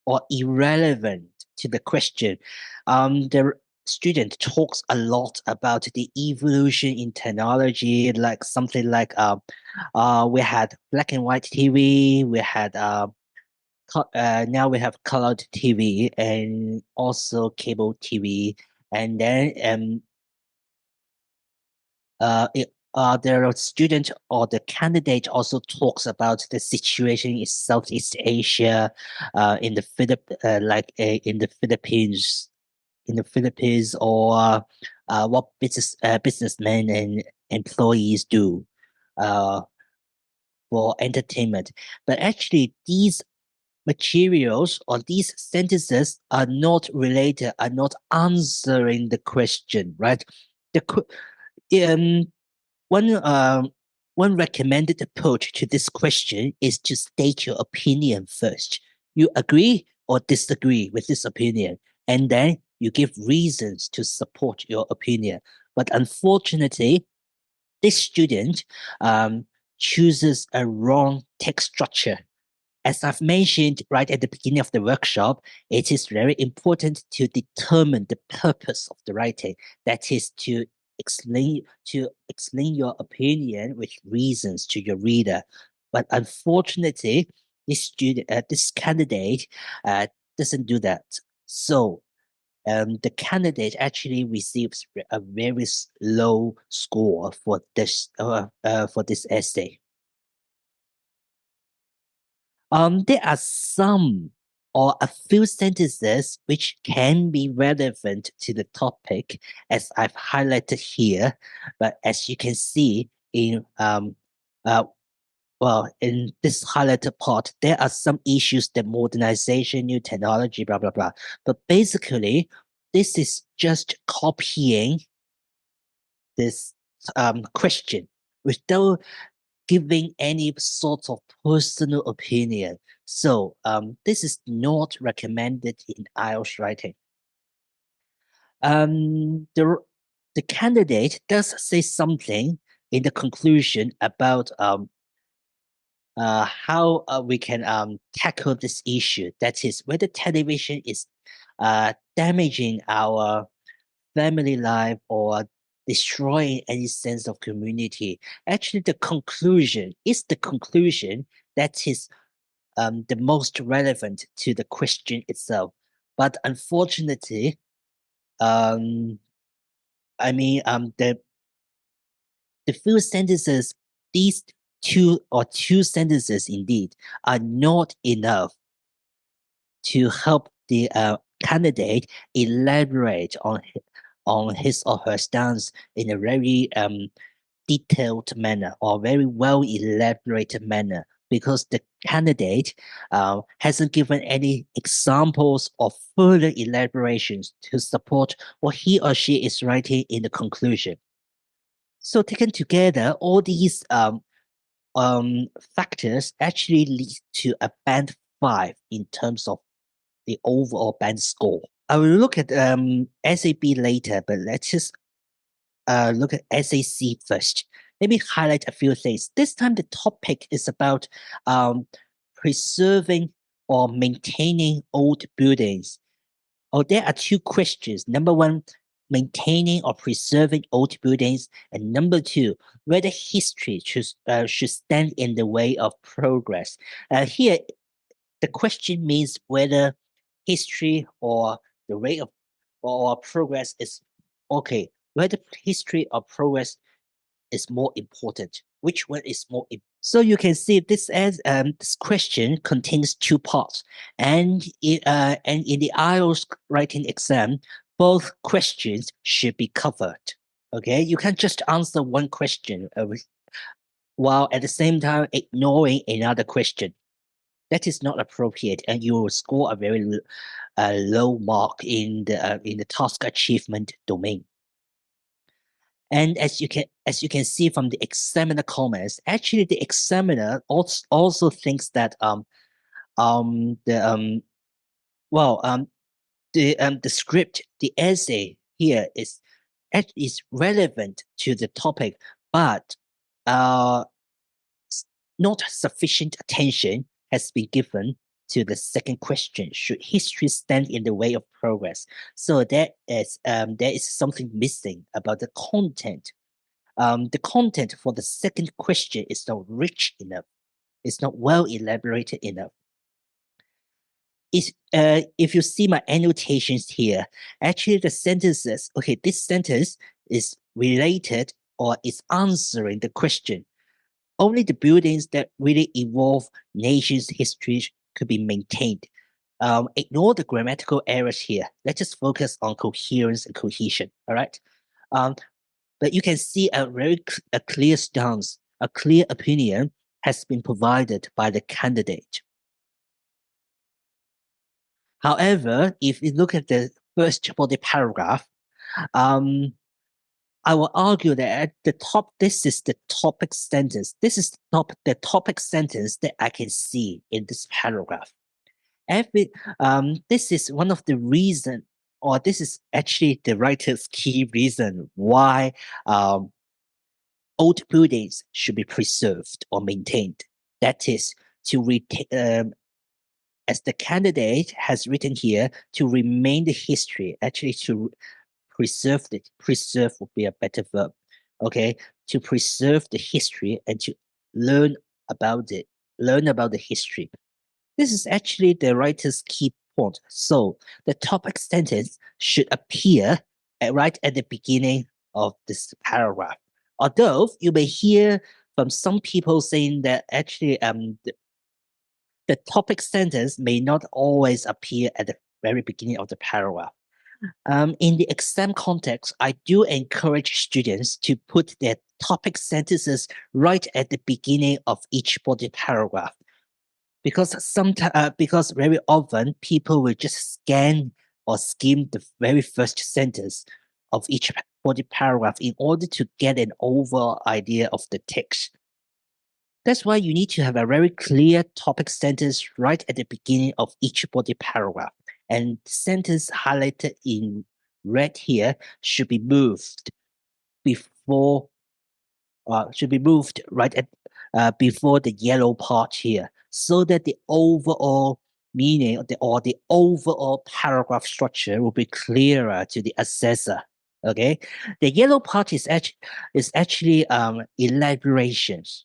or irrelevant to the question. The student talks a lot about the evolution in technology, like something like we had black and white TV, we had now we have colored TV and also cable TV, and then the student or the candidate also talks about the situation in Southeast Asia, in the in the Philippines, or what businessmen and employees do uh, for entertainment. But actually, these materials or these sentences are not related, are not answering the question, right? The um, one one recommended approach to this question is to state your opinion first. You agree or disagree with this opinion, and then you give reasons to support your opinion. But unfortunately, this student chooses a wrong text structure. As I've mentioned right at the beginning of the workshop, it is very important to determine the purpose of the writing. That is to explain your opinion with reasons to your reader. But unfortunately, this candidate, doesn't do that. So the candidate actually receives a very low score for this essay. There are some or a few sentences which can be relevant to the topic, as I've highlighted here. But as you can see uh, in this highlighted part, there are some issues that modernization, new technology, blah blah blah. But basically, this is just copying this question without giving any sort of personal opinion. So this is not recommended in IELTS writing. Um, the the candidate does say something in the conclusion about how we can tackle this issue. That is, whether television is damaging our family life or destroying any sense of community. Actually, the conclusion that is the most relevant to the question itself. But unfortunately, um, I mean, the few sentences, these two sentences indeed, are not enough to help the candidate elaborate on his or her stance in a very detailed manner or very well elaborated manner, because the candidate hasn't given any examples or further elaborations to support what he or she is writing in the conclusion. So taken together, all these factors actually lead to a band 5 in terms of the overall band score. I will look at SAB later, but let's just look at SAC first. Let me highlight a few things. This time, the topic is about preserving or maintaining old buildings. Oh, there are two questions. Number one, maintaining or preserving old buildings, and number two, whether history should stand in the way of progress. Here, the question means whether history or the rate of or progress is okay. Whether history or progress is more important. Which one is more important? So you can see this question contains two parts, and in the IELTS writing exam, both questions should be covered. Okay, you can't just answer one question while at the same time ignoring another question. That is not appropriate, and you will score a very low mark in the task achievement domain. And as you can see from the examiner comments, actually the examiner also thinks that the well the script, the essay here is relevant to the topic, but uh not sufficient attention has been given to the second question: should history stand in the way of progress? So there is something missing about the content. The content for the second question is not rich enough. It's not well elaborated enough. If you see my annotations here, actually the sentences, okay, this sentence is related or is answering the question. Only the buildings that really involve nations' history could be maintained. Ignore the grammatical errors here. Let's just focus on coherence and cohesion. All right. Um, but you can see a clear stance, a clear opinion has been provided by the candidate. However, if you look at the first body paragraph, um, I will argue that at the top, this is the topic sentence. This is the topic sentence that I can see in this paragraph. This is one of the reason, or this is actually the writer's key reason why old buildings should be preserved or maintained. That is to retain, as the candidate has written here, to remain the history, actually to preserve it. Preserve would be a better verb. Okay, to preserve the history and to learn about it, learn about the history. This is actually the writer's key point. So the topic sentence should appear right at the beginning of this paragraph. Although you may hear from some people saying that actually the topic sentence may not always appear at the very beginning of the paragraph. In the exam context, I do encourage students to put their topic sentences right at the beginning of each body paragraph, because very often people will just scan or skim the very first sentence of each body paragraph in order to get an overall idea of the text. That's why you need to have a very clear topic sentence right at the beginning of each body paragraph. And the sentence highlighted in red here should be moved before should be moved right at before the yellow part here, so that the overall meaning or the overall paragraph structure will be clearer to the assessor. Okay, the yellow part is actually elaborations.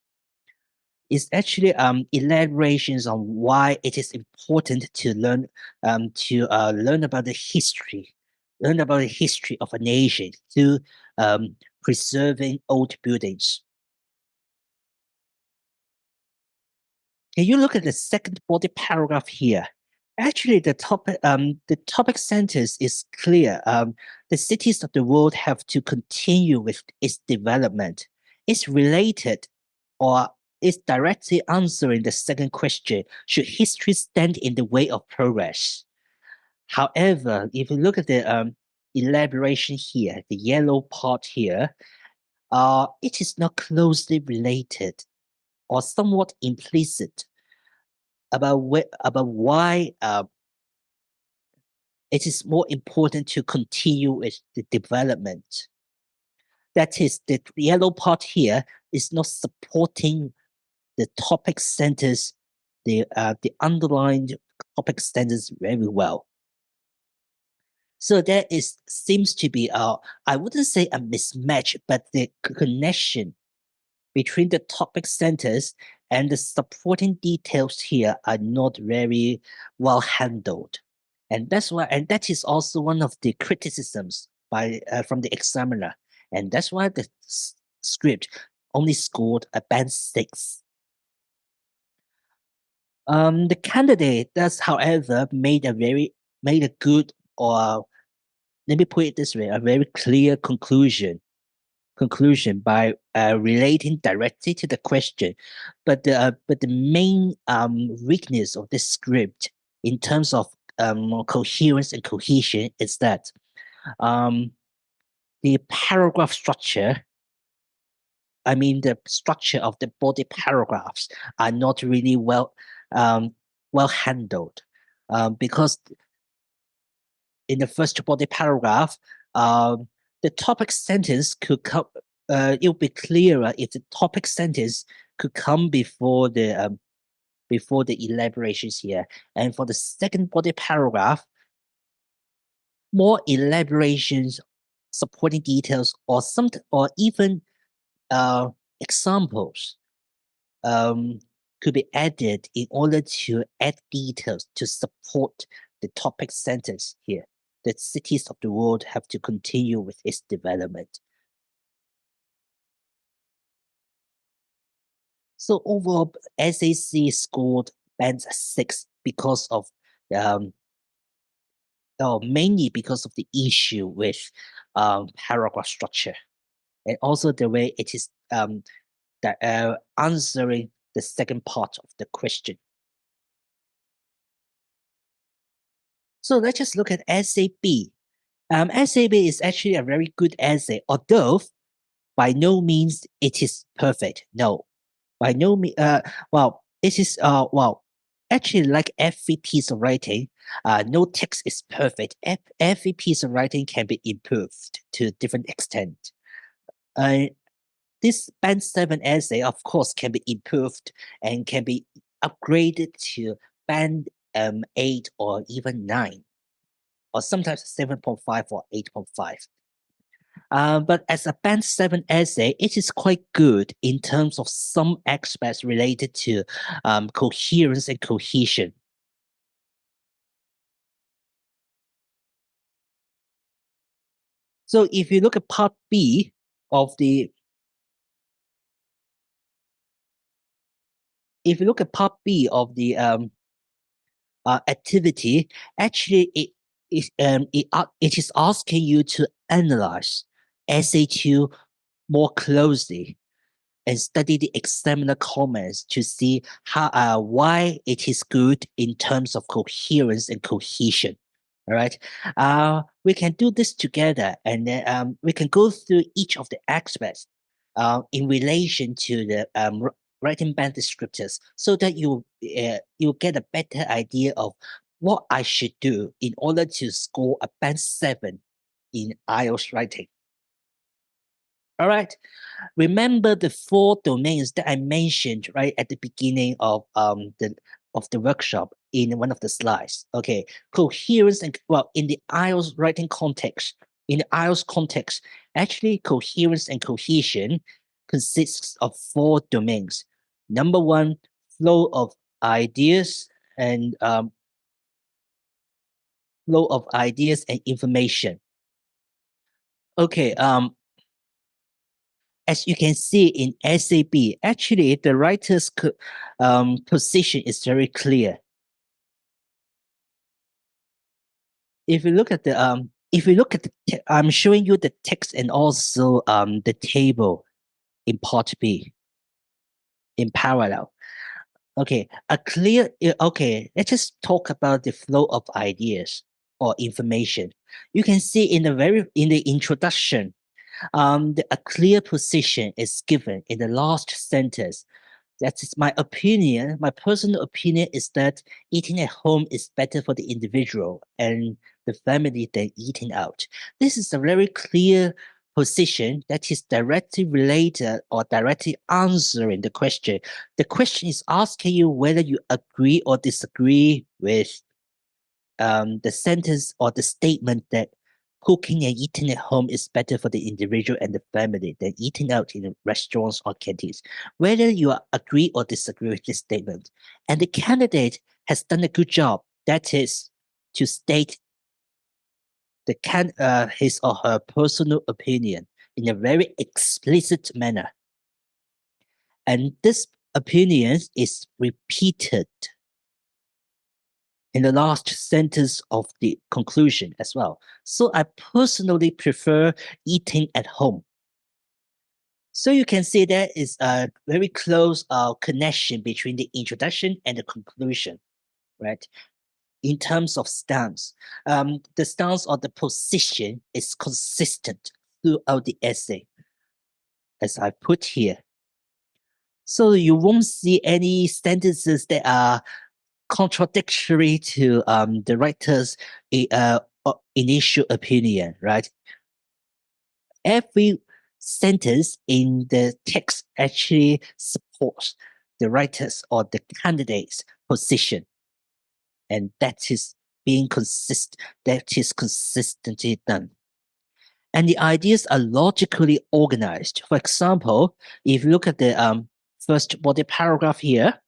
It's actually elaborations on why it is important to learn about the history, learn about the history of a nation through preserving old buildings. Can you look at the second body paragraph here? Actually, the topic sentence is clear. The cities of the world have to continue with its development. It's related, or is directly answering the second question: should history stand in the way of progress? However, if you look at the elaboration here, the yellow part here, it is not closely related. or somewhat implicit about why it is more important to continue with the development. That is, the yellow part here is not supporting the topic centers, the underlined topic centers very well. So there is seems to be I wouldn't say a mismatch, but the connection between the topic centers and the supporting details here are not very well handled. And that's why, and that is also one of the criticisms by from the examiner. And that's why the script only scored a band 6. The candidate does, however, made a good, or let me put it this way, a very clear conclusion by relating directly to the question. But the main weakness of this script in terms of coherence and cohesion is that um, the paragraph structure, I mean the structure of the body paragraphs, are not really um, well handled, because in the first body paragraph, the topic sentence could come. It would be clearer if the topic sentence could come before the elaborations here. And for the second body paragraph, more elaborations, supporting details, or even uh, examples um, could be added in order to add details to support the topic sentence here. The cities of the world have to continue with its development. So overall, SAC scored band 6 because of um, mainly because of the issue with paragraph structure, and also the way it is answering the second part of the question. So let's just look at SAB. SAB is actually a very good essay, although by no means it is perfect. No, by no means. Well, it is. Well, actually, like every piece of writing, no text is perfect. Every piece of writing can be improved to a different extent. Uh, this band 7 essay, of course, can be improved and can be upgraded to band 8 or even 9, or sometimes 7.5 or 8.5. But as a band 7 essay, it is quite good in terms of some aspects related to coherence and cohesion. So if you look at part B of the if you look at part B of the activity, actually it is asking you to analyze SA2 more closely and study the examiner comments to see why it is good in terms of coherence and cohesion. All right, we can do this together, and then we can go through each of the aspects in relation to the writing band descriptors, so that you get a better idea of what I should do in order to score a band 7 in IELTS writing. All right. Remember the 4 domains that I mentioned right at the beginning of the workshop in one of the slides. Okay, coherence and, well, in the IELTS writing context, actually coherence and cohesion consists of 4 domains. Number one, flow of ideas and information. Okay, as you can see in SAB, actually the writer's position is very clear. If you look at I'm showing you the text and also the table in part B in parallel. Okay, okay, let's just talk about the flow of ideas or information. You can see in the introduction, a clear position is given in the last sentence. That is my opinion. My personal opinion is that eating at home is better for the individual and the family than eating out. This is a very clear position that is directly related or directly answering the question. The question is asking you whether you agree or disagree with the sentence or the statement that cooking and eating at home is better for the individual and the family than eating out in restaurants or canteens. Whether you agree or disagree with this statement. And the candidate has done a good job. That is to state his or her personal opinion in a very explicit manner. And this opinion is repeated in the last sentence of the conclusion as well. So I personally prefer eating at home. So you can see there is a very close connection between the introduction and the conclusion, right? In terms of stance, the stance or the position is consistent throughout the essay, as I put here. So you won't see any sentences that are contradictory to the writer's initial opinion, right? Every sentence in the text actually supports the writer's or the candidate's position, and that is consistently done. And the ideas are logically organized. For example, if you look at the first body paragraph here,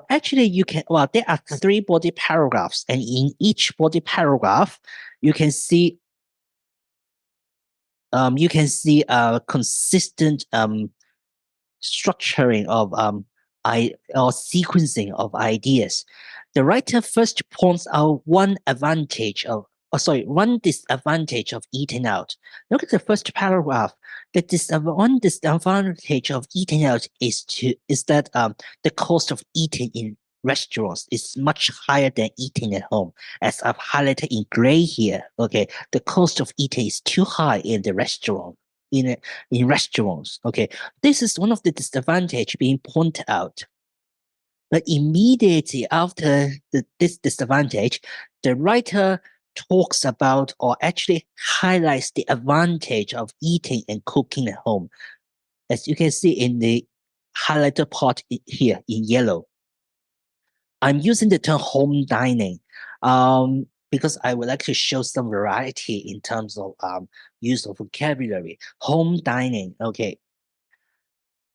actually, there are three body paragraphs, and in each body paragraph, you can see consistent structuring of or sequencing of ideas. The writer first points out one disadvantage of eating out. Look at the first paragraph. One disadvantage of eating out is that the cost of eating in restaurants is much higher than eating at home. As I've highlighted in gray here, okay, the cost of eating is too high in the restaurant in restaurants. Okay, this is one of the disadvantage being pointed out. But immediately after this disadvantage, the writer talks about or actually highlights the advantage of eating and cooking at home. As you can see in the highlighted part here in yellow. I'm using the term home dining because I would like to show some variety in terms of use of vocabulary. Home dining, okay.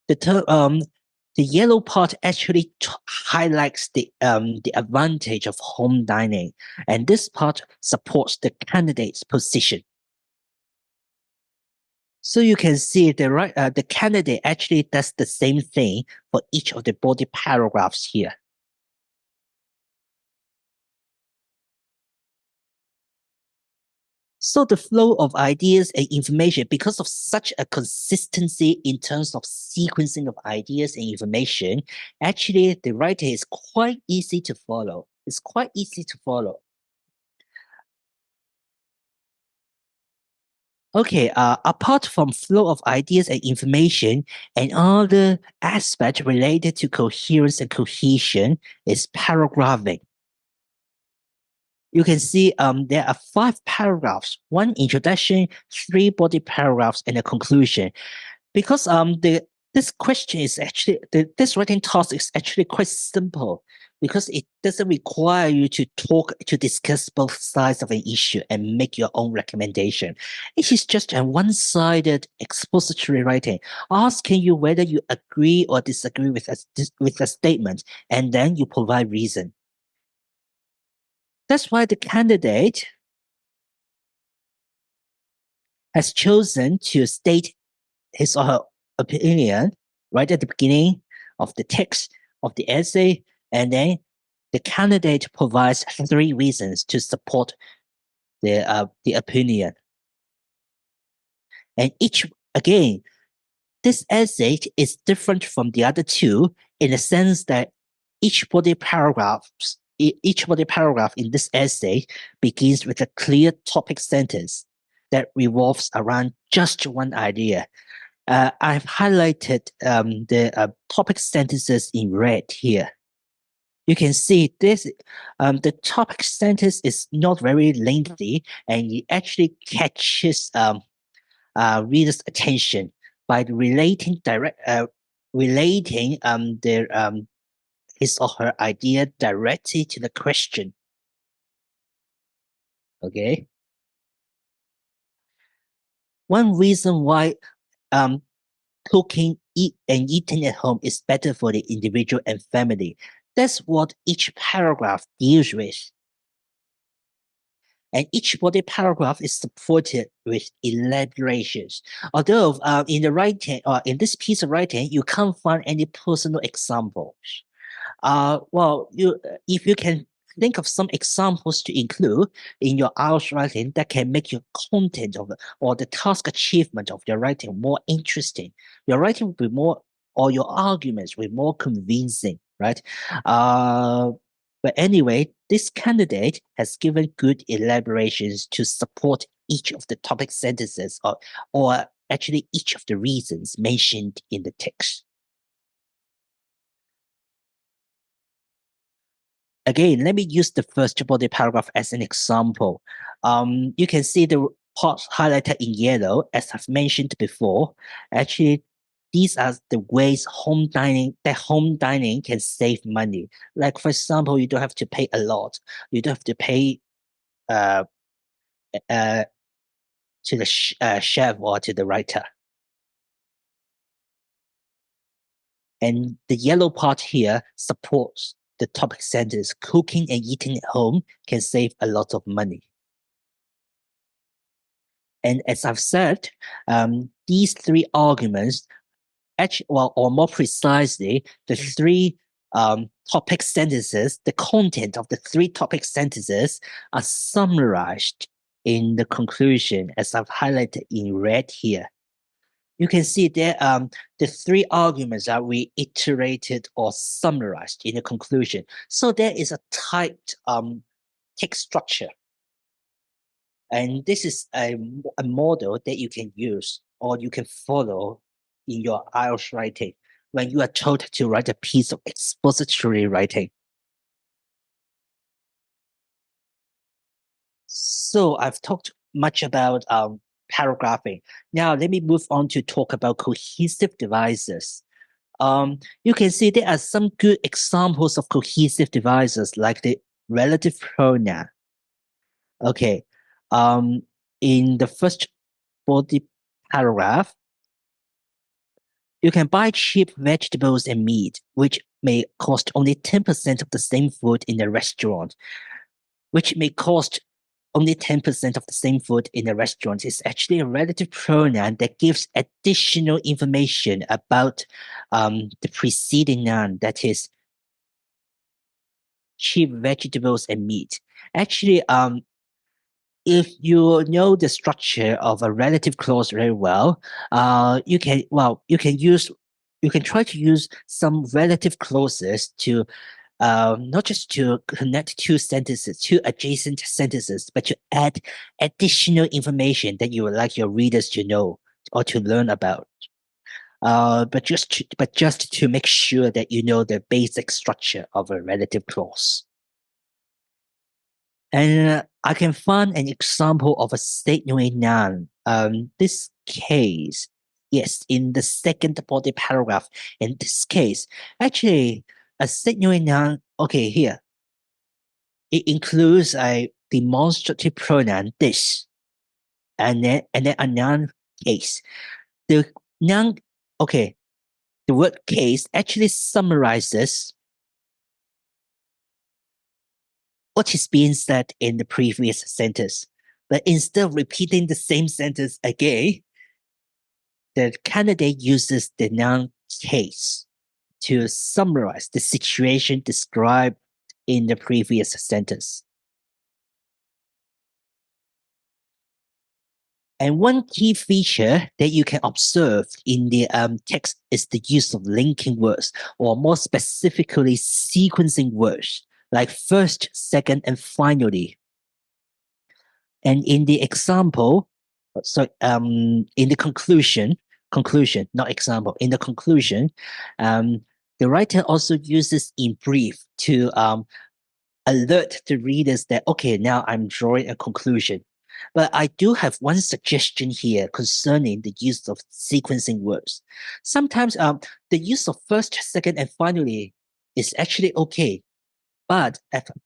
The yellow part actually highlights the advantage of home dining, and this part supports the candidate's position. So you can see the candidate actually does the same thing for each of the body paragraphs here. So the flow of ideas and information, because of such a consistency in terms of sequencing of ideas and information, actually the writer is quite easy to follow. It's quite easy to follow. Okay, apart from flow of ideas and information, another aspect related to coherence and cohesion is paragraphing. You can see there are 5 paragraphs, 1 introduction, 3 body paragraphs, and a conclusion. Because this question is actually this writing task is actually quite simple because it doesn't require you to discuss both sides of an issue and make your own recommendation. It is just a one-sided expository writing, asking you whether you agree or disagree with a statement, and then you provide reason. That's why the candidate has chosen to state his or her opinion right at the beginning of the text of the essay, and then the candidate provides 3 reasons to support the opinion. And this essay is different from the other 2 in the sense that each body paragraph in this essay begins with a clear topic sentence that revolves around just one idea. I've highlighted the topic sentences in red here. You can see this, the topic sentence is not very lengthy and it actually catches readers' attention by relating their his or her idea directly to the question. Okay. One reason why um, cooking and eating at home is better for the individual and family. That's what each paragraph deals with. And each body paragraph is supported with elaborations. Although in the writing, or in this piece of writing, you can't find any personal examples. Well, if you can think of some examples to include in your IELTS writing that can make your content of or the task achievement of your writing more interesting, your writing will be more, or your arguments will be more convincing, right? Uh, but anyway, this candidate has given good elaborations to support each of the topic sentences, or actually each of the reasons mentioned in the text. Again, let me use the first body paragraph as an example. You can see the parts highlighted in yellow, as I've mentioned before. Actually, these are the ways home dining can save money. Like for example, you don't have to pay a lot. You don't have to pay uh, uh, to the chef or to the writer. And the yellow part here supports the topic sentence. Cooking and eating at home can save a lot of money. And as I've said, these three arguments, actually, well, or more precisely, the three topic sentences, the content of the three topic sentences are summarized in the conclusion, as I've highlighted in red here. You can see there, the three arguments are reiterated or summarized in the conclusion. So there is a tight text structure. And this is a model that you can use or you can follow in your IELTS writing when you are told to write a piece of expository writing. So I've talked much about paragraphing. Now let me move on to talk about cohesive devices. You can see there are some good examples of cohesive devices like the relative pronoun. Okay. Um, in the first body paragraph, you can buy cheap vegetables and meat, which may cost only 10% of the same food in a restaurant, which may cost only 10% of the same food in a restaurant is actually a relative pronoun that gives additional information about the preceding noun, that is cheap vegetables and meat. Actually, if you know the structure of a relative clause very well, you can try to use some relative clauses to not just to connect two adjacent sentences, but to add additional information that you would like your readers to know or to learn about. But just to make sure that you know the basic structure of a relative clause. And I can find an example of a stationary noun. This case, yes, in the second body paragraph. In this case, actually, a stationary noun. Okay, here it includes a demonstrative pronoun this, and then a noun case. The noun, okay, the word case actually summarizes what is being said in the previous sentence. But instead of repeating the same sentence again, the candidate uses the noun case to summarize the situation described in the previous sentence. And one key feature that you can observe in the text is the use of linking words, or more specifically, sequencing words, like first, second, and finally. And in the example, in the conclusion, conclusion, not example. In the conclusion, um, the writer also uses in brief to alert the readers that, okay, now I'm drawing a conclusion. But I do have one suggestion here concerning the use of sequencing words. Sometimes the use of first, second, and finally is actually okay. But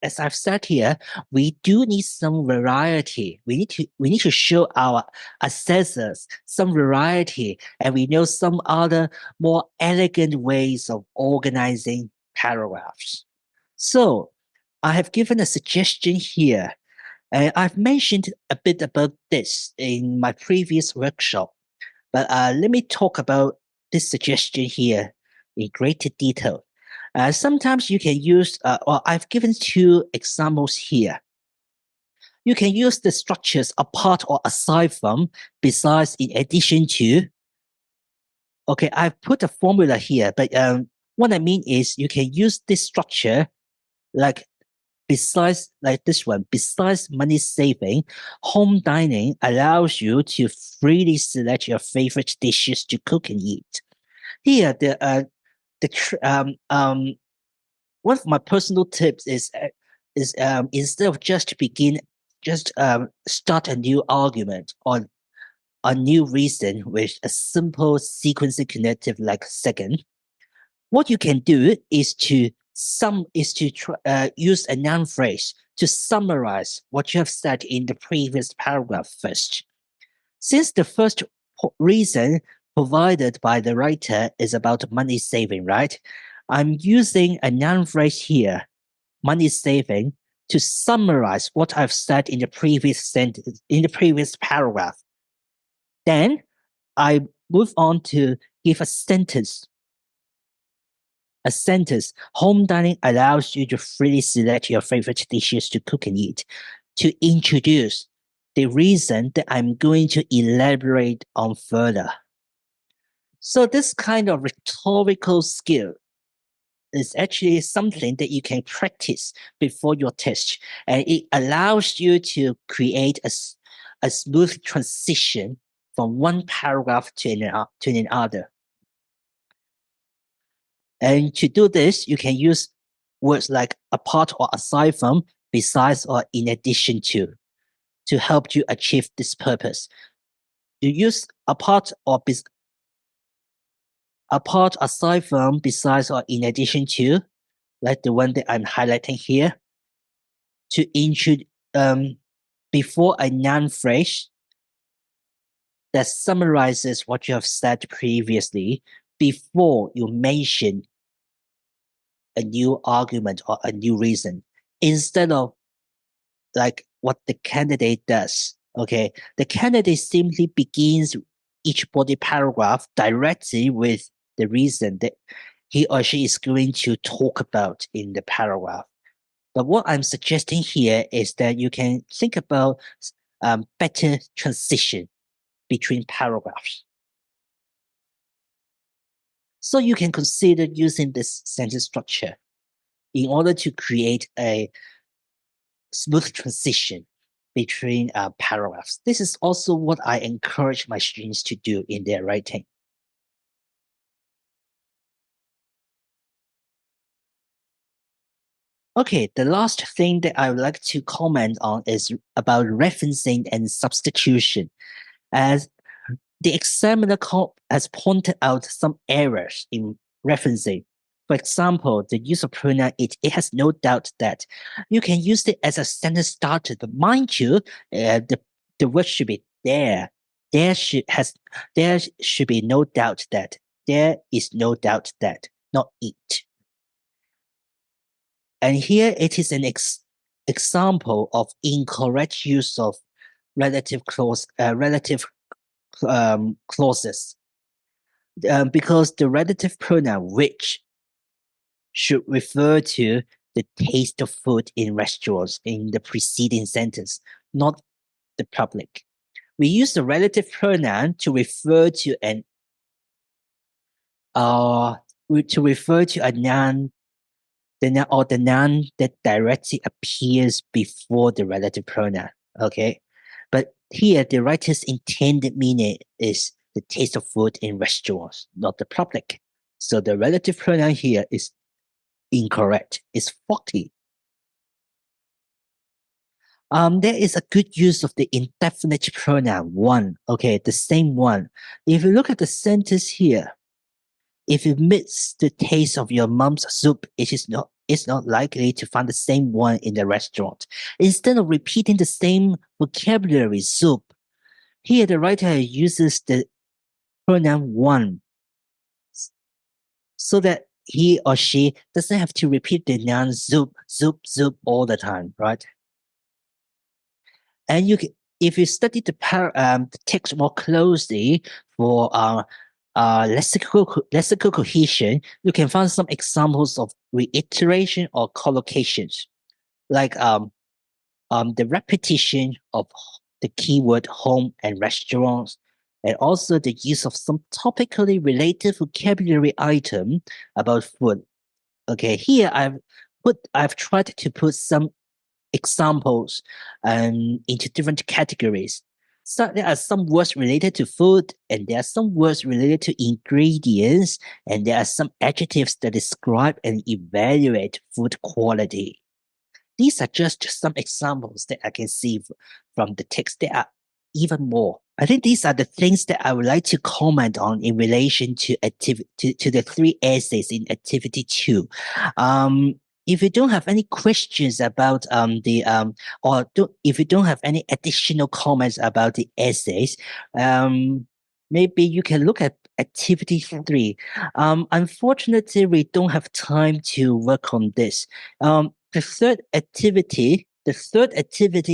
as I've said here, we do need some variety. We need to show our assessors some variety, and we know some other more elegant ways of organizing paragraphs. So I have given a suggestion here. And I've mentioned a bit about this in my previous workshop, but let me talk about this suggestion here in greater detail. Sometimes you can use, well, I've given two examples here. You can use the structures apart or aside from, besides, in addition to. Okay, I've put a formula here, but what I mean is you can use this structure like besides like this one, besides money saving, home dining allows you to freely select your favorite dishes to cook and eat. Here, one of my personal tips is instead of just start a new argument on a new reason with a simple sequencing connective like second. What you can do is to use a noun phrase to summarize what you have said in the previous paragraph first. Since the first reason provided by the writer is about money saving, right? I'm using a noun phrase here, money saving, to summarize what I've said in the previous sentence, in the previous paragraph. Then I move on to give a sentence. A sentence. Home dining allows you to freely select your favorite dishes to cook and eat. To introduce the reason that I'm going to elaborate on further. So this kind of rhetorical skill is actually something that you can practice before your test, and it allows you to create a smooth transition from one paragraph to another. And to do this, you can use words like apart or aside from, besides or in addition to help you achieve this purpose. You use apart, aside from, besides or in addition to, like the one that I'm highlighting here, to introduce before a noun phrase that summarizes what you have said previously before you mention a new argument or a new reason, instead of like what the candidate does. Okay, the candidate simply begins each body paragraph directly with the reason that he or she is going to talk about in the paragraph. But what I'm suggesting here is that you can think about better transition between paragraphs. So you can consider using this sentence structure in order to create a smooth transition between paragraphs. This is also what I encourage my students to do in their writing. Okay, the last thing that I would like to comment on is about referencing and substitution. As the examiner has pointed out some errors in referencing. For example, the use of pronoun it has no doubt that you can use it as a sentence starter, but mind you, the word should be there. There should be no doubt that. There is no doubt that, not it. And here it is an example of incorrect use of relative clauses. Because the relative pronoun which should refer to the taste of food in restaurants in the preceding sentence, not the public. We use the relative pronoun to refer to a noun, the noun that directly appears before the relative pronoun. Okay, but here the writer's intended meaning is the taste of food in restaurants, not the public. So the relative pronoun here is incorrect. It's faulty. There is a good use of the indefinite pronoun one. Okay, the same one. If you look at the sentence here, if you miss the taste of your mom's soup, it's not likely to find the same one in the restaurant. Instead of repeating the same vocabulary soup, here the writer uses the pronoun one so that he or she doesn't have to repeat the noun soup, soup, soup all the time, right? And if you study the text more closely for lexical cohesion, you can find some examples of reiteration or collocations, like the repetition of the keyword home and restaurants, and also the use of some topically related vocabulary item about food. Okay, here I've tried to put some examples into different categories. So there are some words related to food, and there are some words related to ingredients, and there are some adjectives that describe and evaluate food quality. These are just some examples that I can see from the text. There are even more. I think these are the things that I would like to comment on in relation to to the three essays in activity two. Um, if you don't have any questions about if you don't have any additional comments about the essays, maybe you can look at activity three. Unfortunately, we don't have time to work on this. The third activity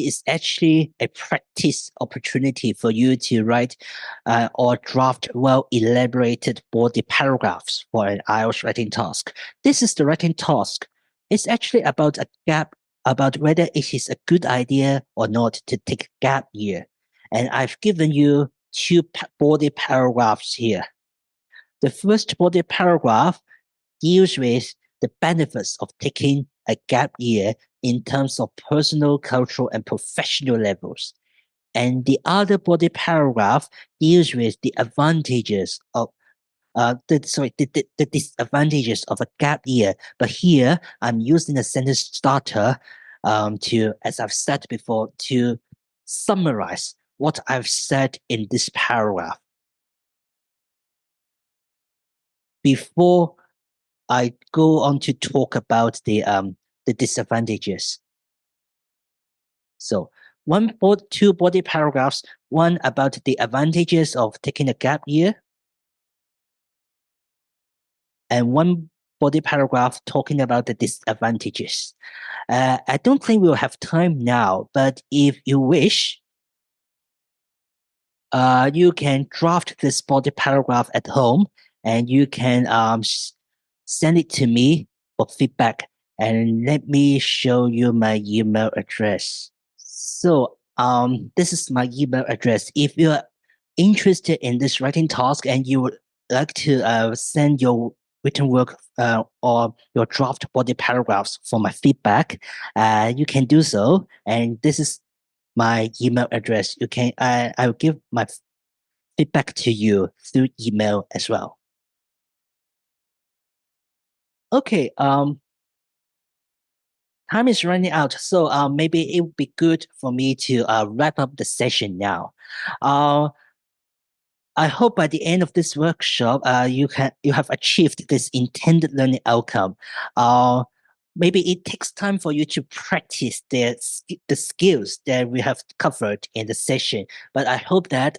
is actually a practice opportunity for you to write or draft well elaborated body paragraphs for an IELTS writing task. This is the writing task. It's actually about a gap, about whether it is a good idea or not to take a gap year. And I've given you two body paragraphs here. The first body paragraph deals with the benefits of taking a gap year in terms of personal, cultural, and professional levels. And the other body paragraph deals with the advantages of the disadvantages of a gap year. But here I'm using a sentence starter to, as I've said before, to summarize what I've said in this paragraph. Before I go on to talk about the disadvantages. So two body paragraphs, one about the advantages of taking a gap year, and one body paragraph talking about the disadvantages. I don't think we'll have time now, but if you wish, you can draft this body paragraph at home, and you can send it to me for feedback. And let me show you my email address. So this is my email address. If you're interested in this writing task and you would like to send your written work or your draft body paragraphs for my feedback, you can do so. And this is my email address. You can I will give my feedback to you through email as well. Okay. Time is running out, so maybe it would be good for me to wrap up the session now. Uh, I hope by the end of this workshop, you have achieved this intended learning outcome. Uh, Maybe it takes time for you to practice the skills that we have covered in the session. But I hope that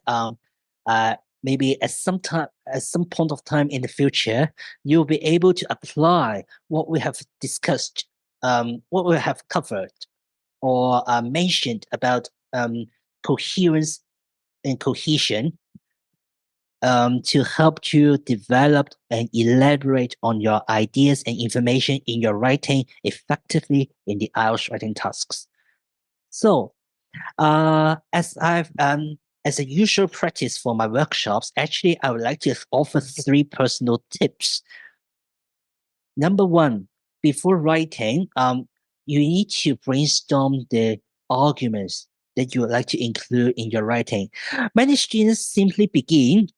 maybe at some point of time in the future, you'll be able to apply what we have discussed, what we have covered or mentioned about coherence and cohesion to help you develop and elaborate on your ideas and information in your writing effectively in the IELTS writing tasks. So, as a usual practice for my workshops, actually, I would like to offer three personal tips. Number one, before writing, you need to brainstorm the arguments that you would like to include in your writing. Many students simply begin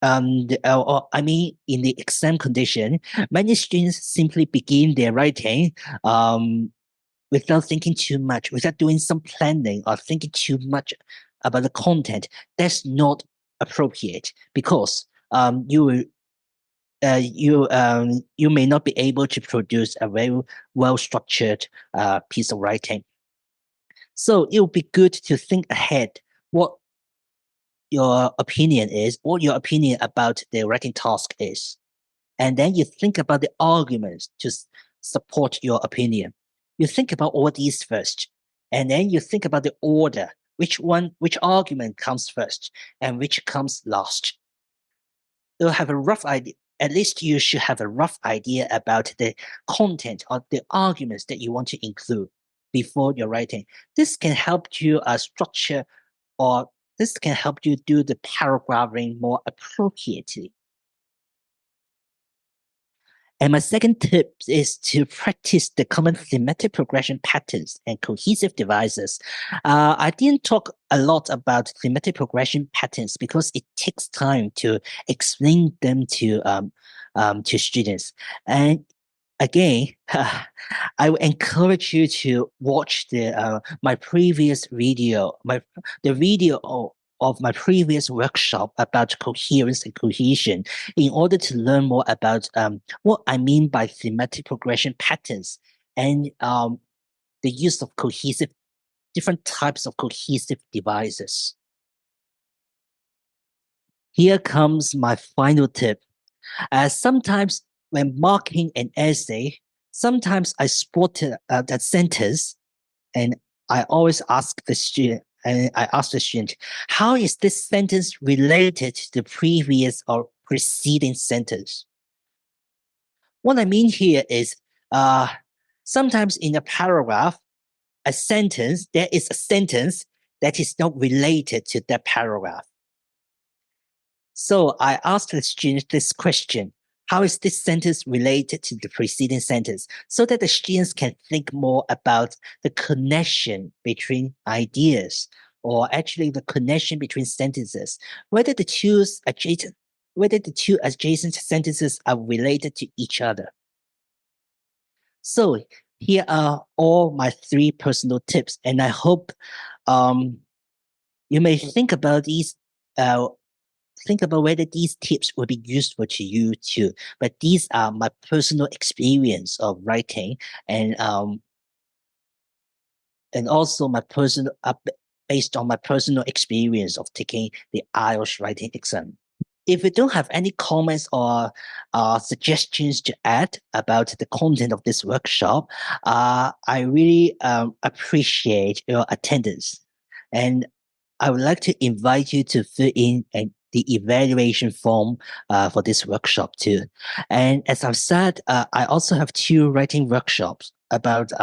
I mean, in the exam condition, many students simply begin their writing um, without thinking too much, without doing some planning or thinking too much about the content. That's not appropriate because you may not be able to produce a very well structured piece of writing. So it would be good to think ahead what your opinion is, what your opinion about the writing task is. And then you think about the arguments to support your opinion. You think about all these first, and then you think about the order, which argument comes first and which comes last. You'll have a rough idea. At least you should have a rough idea about the content or the arguments that you want to include before you're writing. This can help you structure, or this can help you do the paragraphing more appropriately. And my second tip is to practice the common thematic progression patterns and cohesive devices. I didn't talk a lot about thematic progression patterns because it takes time to explain them to students. And again, I would encourage you to watch my previous video, the video of my previous workshop about coherence and cohesion in order to learn more about what I mean by thematic progression patterns and the use of different types of cohesive devices. Here comes my final tip. Sometimes when marking an essay, sometimes I spotted that sentence and I always ask the student, and I ask the student, how is this sentence related to the previous or preceding sentence? What I mean here is uh, sometimes in a paragraph, there is a sentence that is not related to that paragraph. So I asked the student this question. How is this sentence related to the preceding sentence? So that the students can think more about the connection between ideas or actually the connection between sentences, whether whether the two adjacent sentences are related to each other. So here are all my three personal tips, and I hope um, you may uh, think about whether these tips will be useful to you too. But these are my personal experience of writing, and um, and also my personal based on my personal experience of taking the IELTS writing exam. If you don't have any comments or suggestions to add about the content of this workshop, I really appreciate your attendance. And I would like to invite you to fill in the evaluation form for this workshop too. And as I've said, I also have two writing workshops about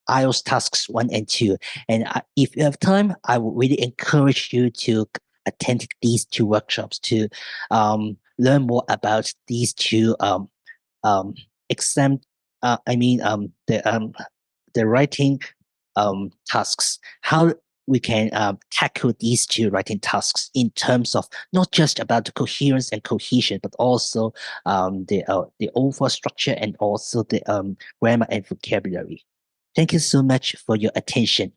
IELTS tasks 1 and 2. And if you have time, I would really encourage you to attend these two workshops to learn more about these two um, exam. I mean, the writing tasks. How we can tackle these two writing tasks in terms of not just about the coherence and cohesion, but also the overall structure and also the grammar and vocabulary. Thank you so much for your attention.